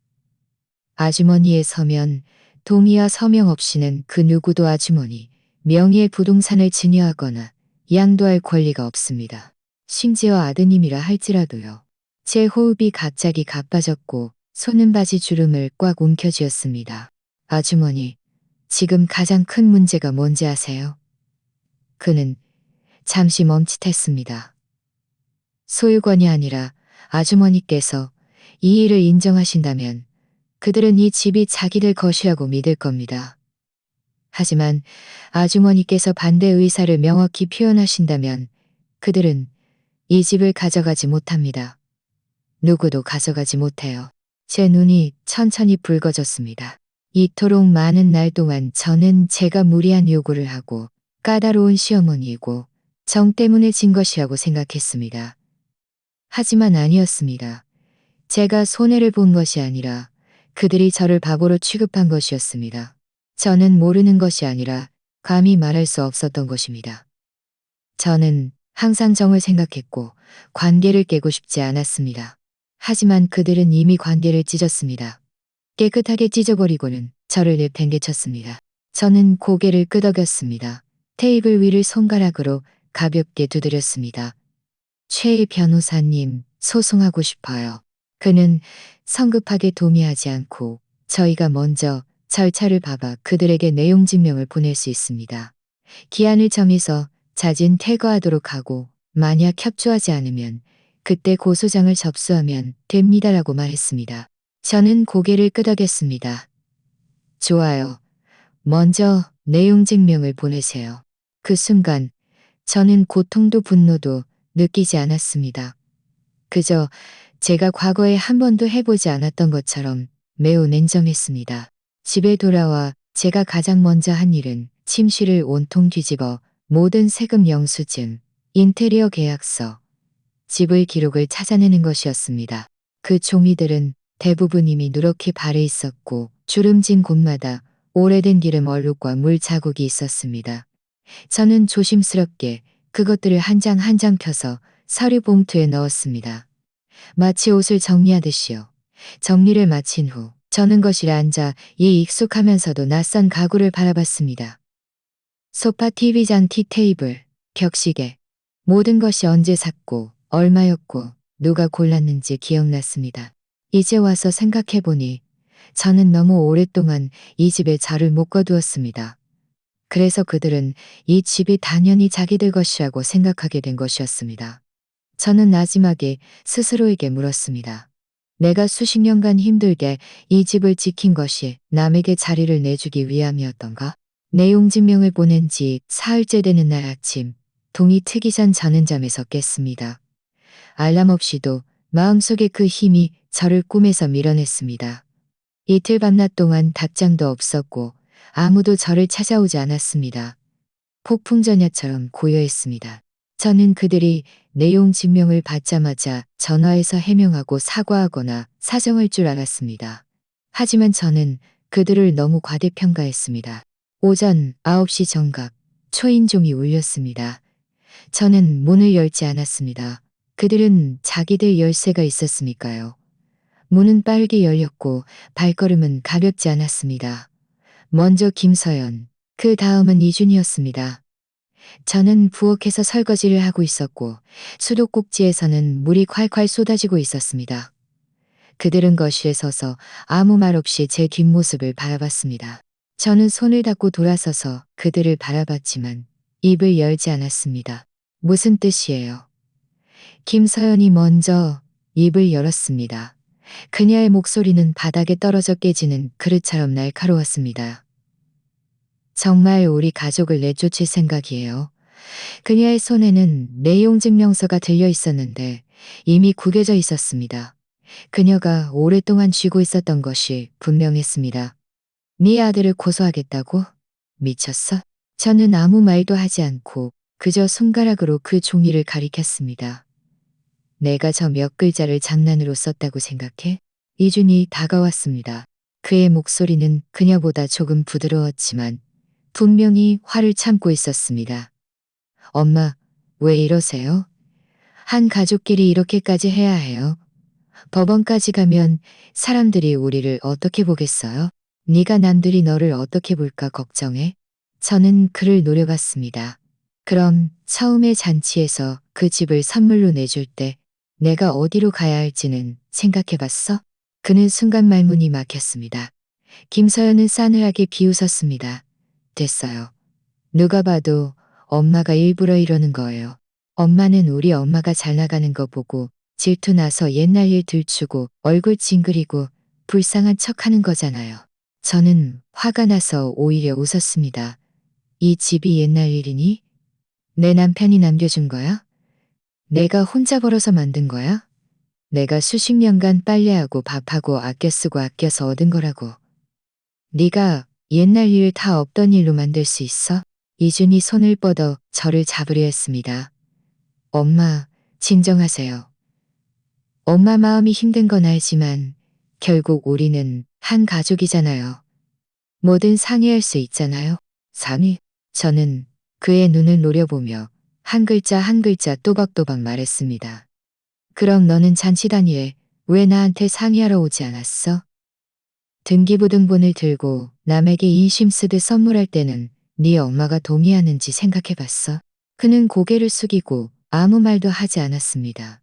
아주머니의 서면, 동의와 서명 없이는 그 누구도 아주머니, 명의의 부동산을 증여하거나 양도할 권리가 없습니다. 심지어 아드님이라 할지라도요. 제 호흡이 갑자기 가빠졌고 손은 바지 주름을 꽉 움켜쥐었습니다. 아주머니, 지금 가장 큰 문제가 뭔지 아세요? 그는 잠시 멈칫했습니다. 소유권이 아니라 아주머니께서 이 일을 인정하신다면 그들은 이 집이 자기들 것이라고 믿을 겁니다. 하지만 아주머니께서 반대 의사를 명확히 표현하신다면 그들은 이 집을 가져가지 못합니다. 누구도 가져가지 못해요. 제 눈이 천천히 붉어졌습니다. 이토록 많은 날 동안 저는 제가 무리한 요구를 하고 까다로운 시어머니이고 정 때문에 진 것이라고 생각했습니다. 하지만 아니었습니다. 제가 손해를 본 것이 아니라 그들이 저를 바보로 취급한 것이었습니다. 저는 모르는 것이 아니라 감히 말할 수 없었던 것입니다. 저는 항상 정을 생각했고 관계를 깨고 싶지 않았습니다. 하지만 그들은 이미 관계를 찢었습니다. 깨끗하게 찢어버리고는 저를 내팽개쳤습니다. 저는 고개를 끄덕였습니다. 테이블 위를 손가락으로 가볍게 두드렸습니다. 최 변호사님, 소송하고 싶어요. 그는 성급하게 동의하지 않고 저희가 먼저 절차를 밟아 그들에게 내용 증명을 보낼 수 있습니다. 기한을 정해서 자진 퇴거하도록 하고 만약 협조하지 않으면 그때 고소장을 접수하면 됩니다라고 말했습니다. 저는 고개를 끄덕였습니다. 좋아요. 먼저 내용 증명을 보내세요. 그 순간 저는 고통도 분노도 느끼지 않았습니다. 그저 제가 과거에 한 번도 해보지 않았던 것처럼 매우 냉정했습니다. 집에 돌아와 제가 가장 먼저 한 일은 침실을 온통 뒤집어 모든 세금 영수증, 인테리어 계약서, 지불 기록을 찾아내는 것이었습니다. 그 종이들은 대부분 이미 누렇게 발해 있었고 주름진 곳마다 오래된 기름 얼룩과 물 자국이 있었습니다. 저는 조심스럽게 그것들을 한 장 한 장 펴서 서류 봉투에 넣었습니다. 마치 옷을 정리하듯이요. 정리를 마친 후 저는 거실에 앉아 이 익숙하면서도 낯선 가구를 바라봤습니다. 소파, TV장, 티테이블, 벽시계. 모든 것이 언제 샀고 얼마였고 누가 골랐는지 기억났습니다. 이제 와서 생각해보니 저는 너무 오랫동안 이 집에 저를 묶어두었습니다. 그래서 그들은 이 집이 당연히 자기들 것이라고 생각하게 된 것이었습니다. 저는 나지막에 스스로에게 물었습니다. 내가 수십 년간 힘들게 이 집을 지킨 것이 남에게 자리를 내주기 위함이었던가? 내용 증명을 보낸 지 사흘째 되는 날 아침, 동이 트기 전 저는 잠에서 깼습니다. 알람 없이도 마음속에 그 힘이 저를 꿈에서 밀어냈습니다. 이틀 밤낮 동안 답장도 없었고 아무도 저를 찾아오지 않았습니다. 폭풍전야처럼 고요했습니다. 저는 그들이 내용 증명을 받자마자 전화해서 해명하고 사과하거나 사정할 줄 알았습니다. 하지만 저는 그들을 너무 과대평가했습니다. 오전 9시 정각 초인종이 울렸습니다. 저는 문을 열지 않았습니다. 그들은 자기들 열쇠가 있었으니까요. 문은 빠르게 열렸고 발걸음은 가볍지 않았습니다. 먼저 김서연, 그 다음은 이준이었습니다. 저는 부엌에서 설거지를 하고 있었고 수도꼭지에서는 물이 콸콸 쏟아지고 있었습니다. 그들은 거실에 서서 아무 말 없이 제 뒷모습을 바라봤습니다. 저는 손을 닫고 돌아서서 그들을 바라봤지만 입을 열지 않았습니다. 무슨 뜻이에요? 김서연이 먼저 입을 열었습니다. 그녀의 목소리는 바닥에 떨어져 깨지는 그릇처럼 날카로웠습니다. 정말 우리 가족을 내쫓을 생각이에요. 그녀의 손에는 내용증명서가 들려 있었는데 이미 구겨져 있었습니다. 그녀가 오랫동안 쥐고 있었던 것이 분명했습니다. 네 아들을 고소하겠다고? 미쳤어? 저는 아무 말도 하지 않고 그저 손가락으로 그 종이를 가리켰습니다. 내가 저 몇 글자를 장난으로 썼다고 생각해? 이준이 다가왔습니다. 그의 목소리는 그녀보다 조금 부드러웠지만 분명히 화를 참고 있었습니다. 엄마, 왜 이러세요? 한 가족끼리 이렇게까지 해야 해요? 법원까지 가면 사람들이 우리를 어떻게 보겠어요? 네가 남들이 너를 어떻게 볼까 걱정해? 저는 그를 노려봤습니다. 그럼 처음에 잔치에서 그 집을 선물로 내줄 때 내가 어디로 가야 할지는 생각해봤어? 그는 순간 말문이 막혔습니다. 김서연은 싸늘하게 비웃었습니다. 됐어요. 누가 봐도 엄마가 일부러 이러는 거예요. 엄마는 우리 엄마가 잘 나가는 거 보고 질투 나서 옛날 일 들추고 얼굴 찡그리고 불쌍한 척하는 거잖아요. 저는 화가 나서 오히려 웃었습니다. 이 집이 옛날 일이니? 내 남편이 남겨준 거야? 내가 혼자 벌어서 만든 거야? 내가 수십 년간 빨래하고 밥하고 아껴 쓰고 아껴서 얻은 거라고. 네가 옛날 일 다 없던 일로 만들 수 있어? 이준이 손을 뻗어 저를 잡으려 했습니다. 엄마, 진정하세요. 엄마 마음이 힘든 건 알지만 결국 우리는 한 가족이잖아요. 뭐든 상의할 수 있잖아요. 상의? 저는 그의 눈을 노려보며 한 글자 한 글자 또박또박 말했습니다. 그럼 너는 잔치 당일에 왜 나한테 상의하러 오지 않았어? 등기부등본을 들고 남에게 인심 쓰듯 선물할 때는 네 엄마가 동의하는지 생각해봤어? 그는 고개를 숙이고 아무 말도 하지 않았습니다.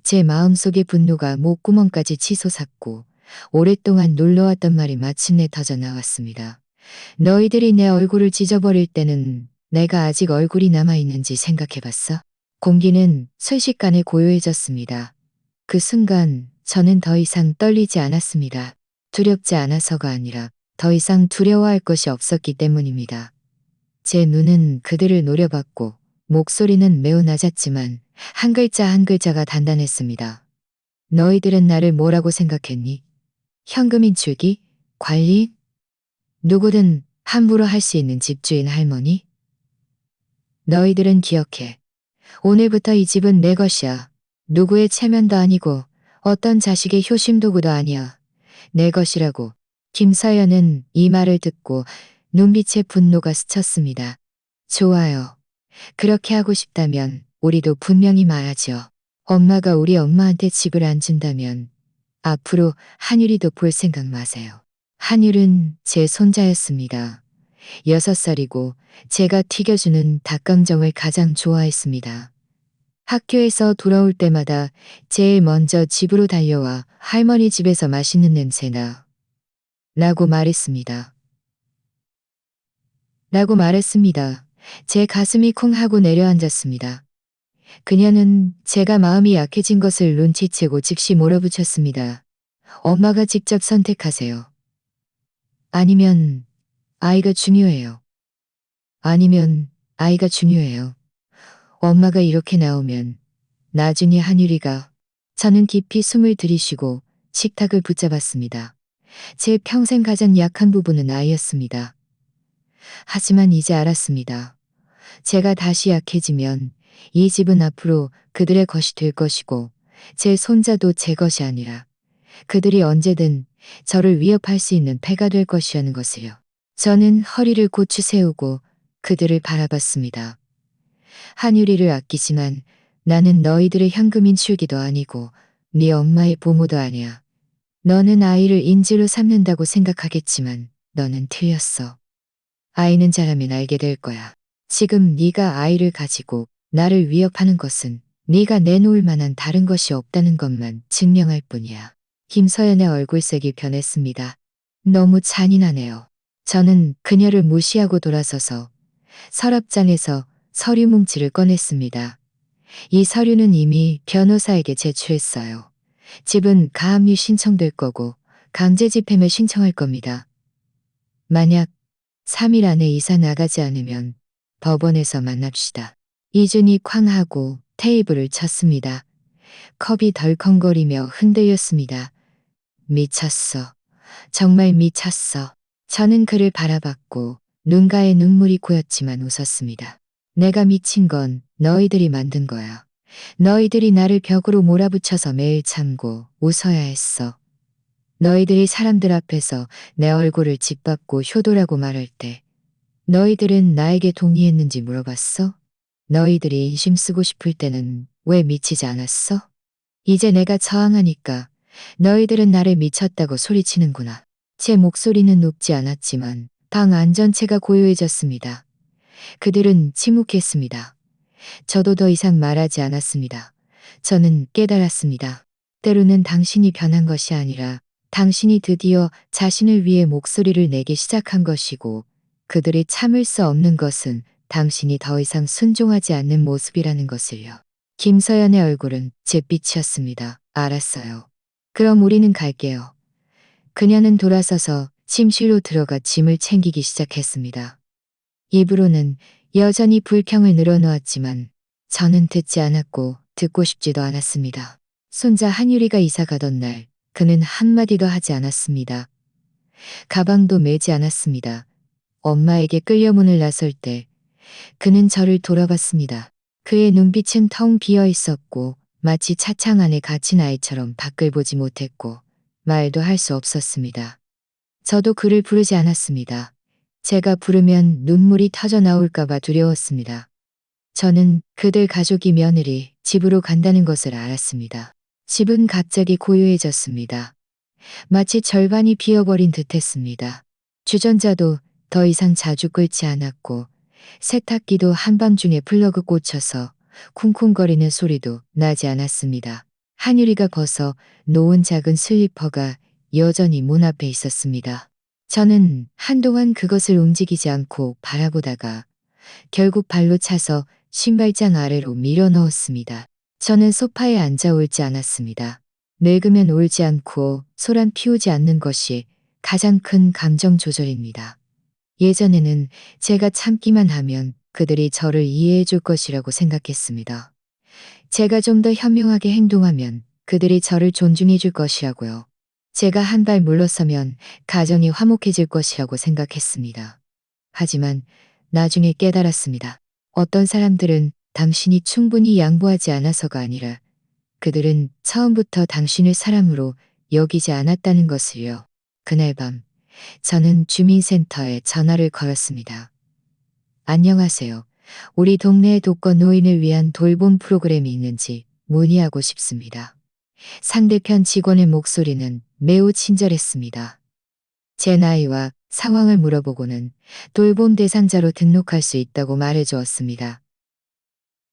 제 마음속의 분노가 목구멍까지 치솟았고 오랫동안 놀러왔던 말이 마침내 터져 나왔습니다. 너희들이 내 얼굴을 찢어버릴 때는 내가 아직 얼굴이 남아있는지 생각해봤어? 공기는 순식간에 고요해졌습니다. 그 순간 저는 더 이상 떨리지 않았습니다. 두렵지 않아서가 아니라 더 이상 두려워할 것이 없었기 때문입니다. 제 눈은 그들을 노려봤고 목소리는 매우 낮았지만 한 글자 한 글자가 단단했습니다. 너희들은 나를 뭐라고 생각했니? 현금인 줄기? 관리인? 누구든 함부로 할 수 있는 집주인 할머니? 너희들은 기억해. 오늘부터 이 집은 내 것이야. 누구의 체면도 아니고 어떤 자식의 효심도구도 아니야. 내 것이라고. 김서연은 이 말을 듣고 눈빛에 분노가 스쳤습니다. 좋아요. 그렇게 하고 싶다면 우리도 분명히 말하죠. 엄마가 우리 엄마한테 집을 안 준다면 앞으로 한율이도 볼 생각 마세요. 한율은 제 손자였습니다. 6살이고 제가 튀겨주는 닭강정을 가장 좋아했습니다. 학교에서 돌아올 때마다 제일 먼저 집으로 달려와 할머니 집에서 맛있는 냄새나 라고 말했습니다. 제 가슴이 쿵 하고 내려앉았습니다. 그녀는 제가 마음이 약해진 것을 눈치채고 즉시 몰아붙였습니다. 엄마가 직접 선택하세요. 아니면 아이가 중요해요. 아니면 아이가 중요해요. 엄마가 이렇게 나오면 나중에 한유리가 저는 깊이 숨을 들이쉬고 식탁을 붙잡았습니다. 제 평생 가장 약한 부분은 아이였습니다. 하지만 이제 알았습니다. 제가 다시 약해지면 이 집은 앞으로 그들의 것이 될 것이고 제 손자도 제 것이 아니라 그들이 언제든 저를 위협할 수 있는 패가 될 것이라는 것을요. 저는 허리를 고추 세우고 그들을 바라봤습니다. 한유리를 아끼지만 나는 너희들의 현금인 출기도 아니고 네 엄마의 보모도 아니야. 너는 아이를 인질로 삼는다고 생각하겠지만 너는 틀렸어. 아이는 자라면 알게 될 거야. 지금 네가 아이를 가지고 나를 위협하는 것은 네가 내놓을 만한 다른 것이 없다는 것만 증명할 뿐이야. 김서연의 얼굴색이 변했습니다. 너무 잔인하네요. 저는 그녀를 무시하고 돌아서서 서랍장에서 서류 뭉치를 꺼냈습니다. 이 서류는 이미 변호사에게 제출했어요. 집은 가압류 신청될 거고 강제 집행을 신청할 겁니다. 만약 3일 안에 이사 나가지 않으면 법원에서 만납시다. 이준이 쾅 하고 테이블을 쳤습니다. 컵이 덜컹거리며 흔들렸습니다. 미쳤어. 정말 미쳤어. 저는 그를 바라봤고 눈가에 눈물이 고였지만 웃었습니다. 내가 미친 건 너희들이 만든 거야. 너희들이 나를 벽으로 몰아붙여서 매일 참고 웃어야 했어. 너희들이 사람들 앞에서 내 얼굴을 짓밟고 효도라고 말할 때 너희들은 나에게 동의했는지 물어봤어? 너희들이 인심 쓰고 싶을 때는 왜 미치지 않았어? 이제 내가 저항하니까 너희들은 나를 미쳤다고 소리치는구나. 제 목소리는 높지 않았지만 방 안전체가 고요해졌습니다. 그들은 침묵했습니다. 저도 더 이상 말하지 않았습니다. 저는 깨달았습니다. 때로는 당신이 변한 것이 아니라 당신이 드디어 자신을 위해 목소리를 내기 시작한 것이고 그들이 참을 수 없는 것은 당신이 더 이상 순종하지 않는 모습이라는 것을요. 김서연의 얼굴은 잿빛이었습니다. 알았어요. 그럼 우리는 갈게요. 그녀는 돌아서서 침실로 들어가 짐을 챙기기 시작했습니다. 입으로는 여전히 불평을 늘어놓았지만 저는 듣지 않았고 듣고 싶지도 않았습니다. 손자 한유리가 이사 가던 날 그는 한마디도 하지 않았습니다. 가방도 매지 않았습니다. 엄마에게 끌려 문을 나설 때 그는 저를 돌아봤습니다. 그의 눈빛은 텅 비어 있었고 마치 차창 안에 갇힌 아이처럼 밖을 보지 못했고 말도 할 수 없었습니다. 저도 그를 부르지 않았습니다. 제가 부르면 눈물이 터져 나올까봐 두려웠습니다. 저는 그들 가족이 며느리 집으로 간다는 것을 알았습니다. 집은 갑자기 고요해졌습니다. 마치 절반이 비어버린 듯했습니다. 주전자도 더 이상 자주 끓지 않았고 세탁기도 한밤중에 플러그 꽂혀서 쿵쿵거리는 소리도 나지 않았습니다. 한유리가 벗어 놓은 작은 슬리퍼가 여전히 문 앞에 있었습니다. 저는 한동안 그것을 움직이지 않고 바라보다가 결국 발로 차서 신발장 아래로 밀어 넣었습니다. 저는 소파에 앉아 울지 않았습니다. 늙으면 울지 않고 소란 피우지 않는 것이 가장 큰 감정 조절입니다. 예전에는 제가 참기만 하면 그들이 저를 이해해 줄 것이라고 생각했습니다. 제가 좀 더 현명하게 행동하면 그들이 저를 존중해 줄 것이라고요. 제가 한 발 물러서면 가정이 화목해질 것이라고 생각했습니다. 하지만 나중에 깨달았습니다. 어떤 사람들은 당신이 충분히 양보하지 않아서가 아니라 그들은 처음부터 당신을 사람으로 여기지 않았다는 것을요. 그날 밤 저는 주민센터에 전화를 걸었습니다. 안녕하세요. 우리 동네 독거 노인을 위한 돌봄 프로그램이 있는지 문의하고 싶습니다. 상대편 직원의 목소리는 매우 친절했습니다. 제 나이와 상황을 물어보고는 돌봄 대상자로 등록할 수 있다고 말해주었습니다.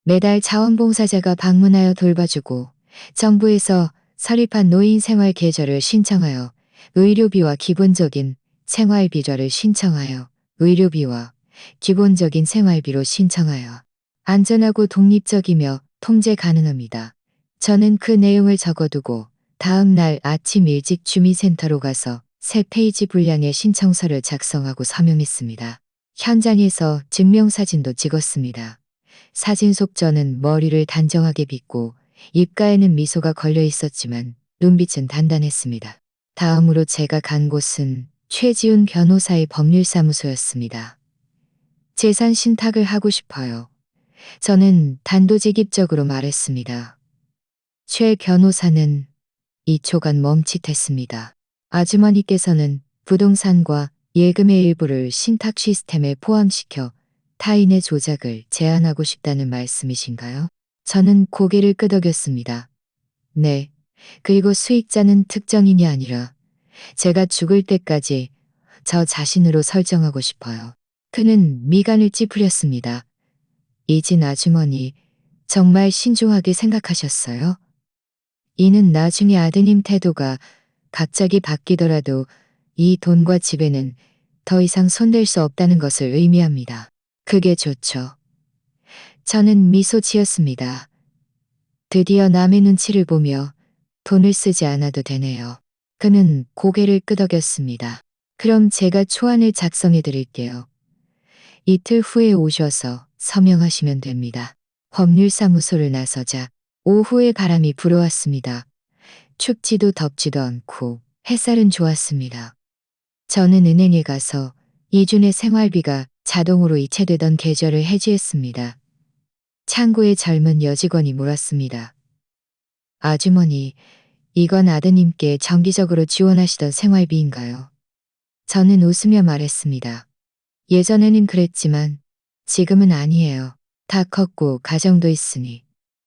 매달 자원봉사자가 방문하여 돌봐주고 정부에서 설립한 노인 생활 계좌를 신청하여 의료비와 기본적인 생활비를 신청하여 의료비와 기본적인 생활비로 신청하여 안전하고 독립적이며 통제 가능합니다. 저는 그 내용을 적어두고 다음 날 아침 일찍 주민센터로 가서 3페이지 분량의 신청서를 작성하고 서명했습니다. 현장에서 증명사진도 찍었습니다. 사진 속 저는 머리를 단정하게 빗고 입가에는 미소가 걸려 있었지만 눈빛은 단단했습니다. 다음으로 제가 간 곳은 최지훈 변호사의 법률사무소였습니다. 재산 신탁을 하고 싶어요. 저는 단도직입적으로 말했습니다. 최 변호사는 2초간 멈칫했습니다. 아주머니께서는 부동산과 예금의 일부를 신탁 시스템에 포함시켜 타인의 조작을 제한하고 싶다는 말씀이신가요? 저는 고개를 끄덕였습니다. 네. 그리고 수익자는 특정인이 아니라 제가 죽을 때까지 저 자신으로 설정하고 싶어요. 그는 미간을 찌푸렸습니다. 이진 아주머니, 정말 신중하게 생각하셨어요? 이는 나중에 아드님 태도가 갑자기 바뀌더라도 이 돈과 집에는 더 이상 손댈 수 없다는 것을 의미합니다. 그게 좋죠. 저는 미소 지었습니다. 드디어 남의 눈치를 보며 돈을 쓰지 않아도 되네요. 그는 고개를 끄덕였습니다. 그럼 제가 초안을 작성해 드릴게요. 이틀 후에 오셔서 서명하시면 됩니다. 법률사무소를 나서자 오후에 바람이 불어왔습니다. 춥지도 덥지도 않고 햇살은 좋았습니다. 저는 은행에 가서 이준의 생활비가 자동으로 이체되던 계좌를 해지했습니다. 창구에 젊은 여직원이 물었습니다. 아주머니, 이건 아드님께 정기적으로 지원하시던 생활비인가요? 저는 웃으며 말했습니다. 예전에는 그랬지만 지금은 아니에요. 다 컸고 가정도 있으니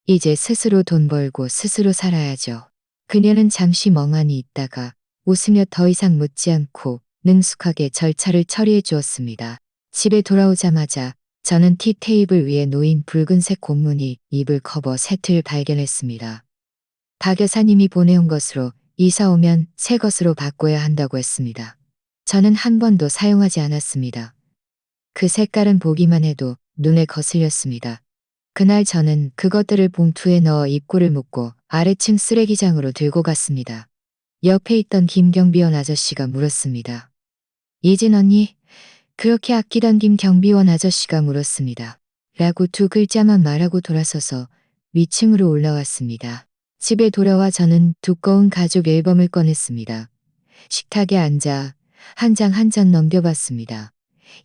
이제 스스로 돈 벌고 스스로 살아야죠. 그녀는 잠시 멍하니 있다가 웃으며 더 이상 묻지 않고 능숙하게 절차를 처리해 주었습니다. 집에 돌아오자마자 저는 티테이블 위에 놓인 붉은색 공문이 이불 커버 세트를 발견했습니다. 박 여사님이 보내온 것으로 이사 오면 새 것으로 바꿔야 한다고 했습니다. 저는 한 번도 사용하지 않았습니다. 그 색깔은 보기만 해도 눈에 거슬렸습니다. 그날 저는 그것들을 봉투에 넣어 입구를 묶고 아래층 쓰레기장으로 들고 갔습니다. 옆에 있던 김경비원 아저씨가 물었습니다. 이진 언니, 그렇게 아끼던 김경비원 아저씨가 물었습니다. 라고 두 글자만 말하고 돌아서서 위층으로 올라왔습니다. 집에 돌아와 저는 두꺼운 가족 앨범을 꺼냈습니다. 식탁에 앉아 한 장 한 장 넘겨봤습니다.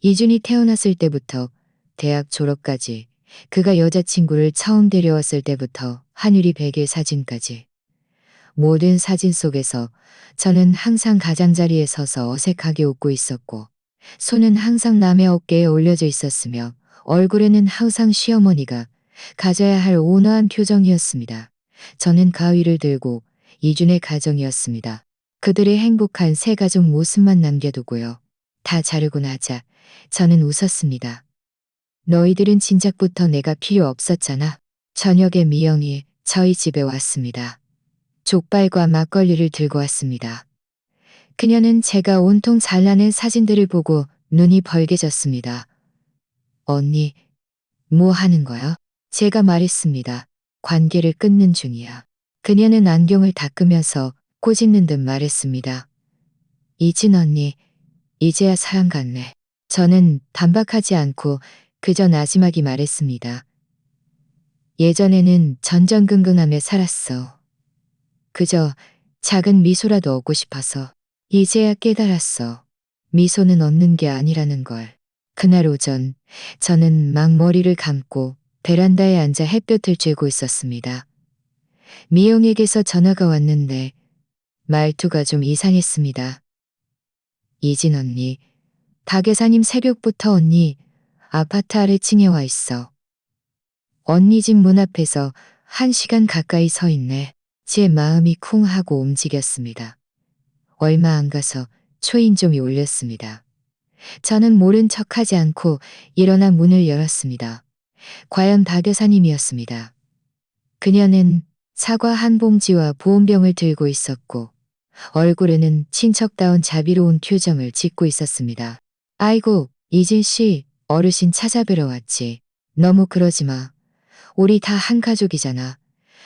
이준이 태어났을 때부터 대학 졸업까지, 그가 여자친구를 처음 데려왔을 때부터 한유리 100일 사진까지. 모든 사진 속에서 저는 항상 가장자리에 서서 어색하게 웃고 있었고, 손은 항상 남의 어깨에 올려져 있었으며 얼굴에는 항상 시어머니가 가져야 할 온화한 표정이었습니다. 저는 가위를 들고 이준의 가정이었습니다. 그들의 행복한 새 가족 모습만 남겨두고요. 다 자르고 나자 저는 웃었습니다. 너희들은 진작부터 내가 필요 없었잖아. 저녁에 미영이 저희 집에 왔습니다. 족발과 막걸리를 들고 왔습니다. 그녀는 제가 온통 잘라낸 사진들을 보고 눈이 벌개졌습니다. 언니, 뭐 하는 거야? 제가 말했습니다. 관계를 끊는 중이야. 그녀는 안경을 닦으면서 꼬집는 듯 말했습니다. 이진 언니, 이제야 사람 같네. 저는 반박하지 않고 그저 나지막이 말했습니다. 예전에는 전전긍긍하며 살았어. 그저 작은 미소라도 얻고 싶어서. 이제야 깨달았어. 미소는 얻는 게 아니라는 걸. 그날 오전 저는 막 머리를 감고 베란다에 앉아 햇볕을 쬐고 있었습니다. 미영에게서 전화가 왔는데 말투가 좀 이상했습니다. 이진 언니, 박 여사님 새벽부터 언니 아파트 아래층에 와 있어. 언니 집 문 앞에서 1시간 가까이 서 있네. 제 마음이 쿵 하고 움직였습니다. 얼마 안 가서 초인종이 울렸습니다. 저는 모른 척하지 않고 일어나 문을 열었습니다. 과연 박 여사님이었습니다. 그녀는 사과 한 봉지와 보온병을 들고 있었고 얼굴에는 친척다운 자비로운 표정을 짓고 있었습니다. 아이고, 이진 씨, 어르신 찾아뵈러 왔지. 너무 그러지 마. 우리 다 한 가족이잖아.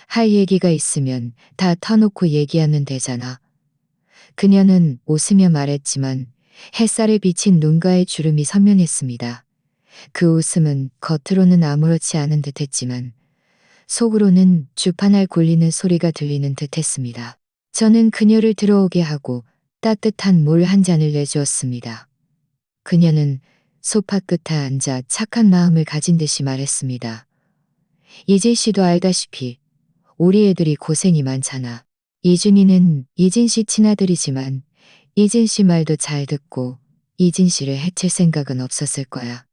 할 얘기가 있으면 다 터놓고 얘기하면 되잖아. 그녀는 웃으며 말했지만 햇살에 비친 눈가에 주름이 선명했습니다. 그 웃음은 겉으로는 아무렇지 않은 듯했지만 속으로는 주판알 굴리는 소리가 들리는 듯했습니다. 저는 그녀를 들어오게 하고 따뜻한 물 한 잔을 내주었습니다. 그녀는 소파 끝에 앉아 착한 마음을 가진 듯이 말했습니다. 이진 씨도 알다시피 우리 애들이 고생이 많잖아. 이준이는 이진 씨 친아들이지만 이진 씨 말도 잘 듣고 이진 씨를 해칠 생각은 없었을 거야.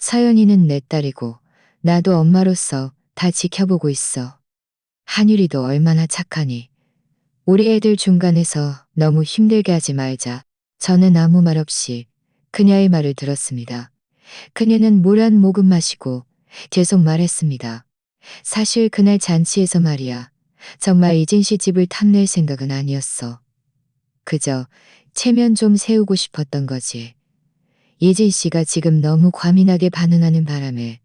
서연이는 내 딸이고 나도 엄마로서 다 지켜보고 있어. 한유리도 얼마나 착하니. 우리 애들 중간에서 너무 힘들게 하지 말자. 저는 아무 말 없이 그녀의 말을 들었습니다. 그녀는 물 한 모금 마시고 계속 말했습니다. 사실 그날 잔치에서 말이야. 정말 이진 씨 집을 탐낼 생각은 아니었어. 그저 체면 좀 세우고 싶었던 거지. 이진 씨가 지금 너무 과민하게 반응하는 바람에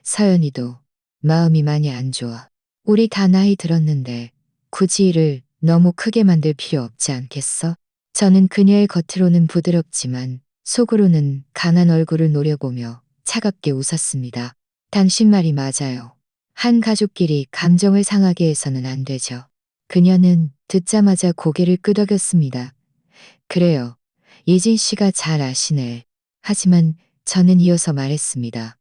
서연이도 마음이 많이 안 좋아. 우리 다 나이 들었는데 굳이 일을 너무 크게 만들 필요 없지 않겠어? 저는 그녀의 겉으로는 부드럽지만 속으로는 강한 얼굴을 노려보며 차갑게 웃었습니다. 당신 말이 맞아요. 한 가족끼리 감정을 상하게 해서는 안 되죠. 그녀는 듣자마자 고개를 끄덕였습니다. 그래요. 이진 씨가 잘 아시네. 하지만 저는 이어서 말했습니다.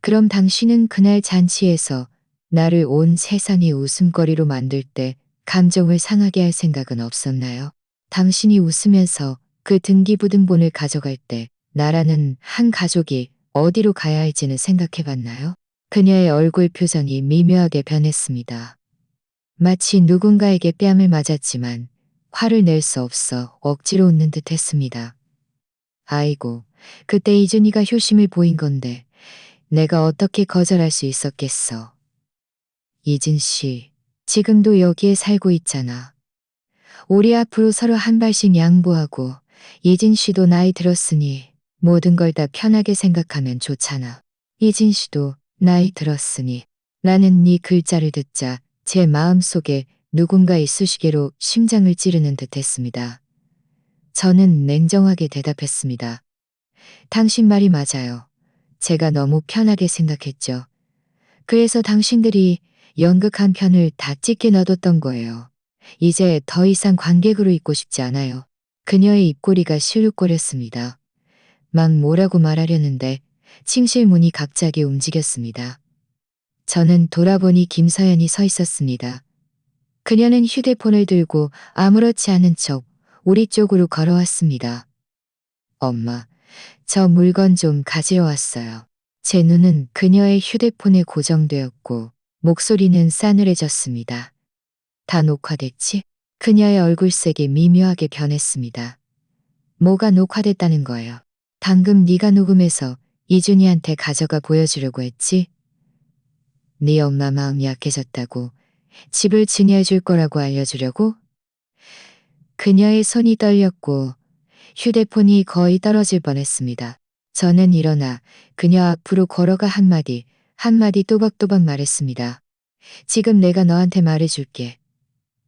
그럼 당신은 그날 잔치에서 나를 온 세상이 웃음거리로 만들 때 감정을 상하게 할 생각은 없었나요? 당신이 웃으면서 그 등기부등본을 가져갈 때 나라는 한 가족이 어디로 가야 할지는 생각해 봤나요? 그녀의 얼굴 표정이 미묘하게 변했습니다. 마치 누군가에게 뺨을 맞았지만 화를 낼 수 없어 억지로 웃는 듯 했습니다. 아이고, 그때 이준이가 효심을 보인 건데 내가 어떻게 거절할 수 있었겠어. 이진 씨, 지금도 여기에 살고 있잖아. 우리 앞으로 서로 한 발씩 양보하고 이진 씨도 나이 들었으니 모든 걸 다 편하게 생각하면 좋잖아. 이진 씨도 나이 들었으니 라는 네 글자를 듣자 제 마음속에 누군가의 수시개로 심장을 찌르는 듯 했습니다. 저는 냉정하게 대답했습니다. 당신 말이 맞아요. 제가 너무 편하게 생각했죠. 그래서 당신들이 연극 한 편을 다 찍게 놔뒀던 거예요. 이제 더 이상 관객으로 있고 싶지 않아요. 그녀의 입꼬리가 시룩거렸습니다. 막 뭐라고 말하려는데 침실 문이 갑자기 움직였습니다. 저는 돌아보니 김서연이 서 있었습니다. 그녀는 휴대폰을 들고 아무렇지 않은 척 우리 쪽으로 걸어왔습니다. 엄마, 저 물건 좀 가지러 왔어요. 제 눈은 그녀의 휴대폰에 고정되었고 목소리는 싸늘해졌습니다. 다 녹화됐지? 그녀의 얼굴색이 미묘하게 변했습니다. 뭐가 녹화됐다는 거예요? 방금 네가 녹음해서 이준이한테 가져가 보여주려고 했지? 네 엄마 마음이 약해졌다고 집을 증여해줄 거라고 알려주려고? 그녀의 손이 떨렸고 휴대폰이 거의 떨어질 뻔했습니다. 저는 일어나 그녀 앞으로 걸어가 한마디 또박또박 말했습니다. 지금 내가 너한테 말해줄게.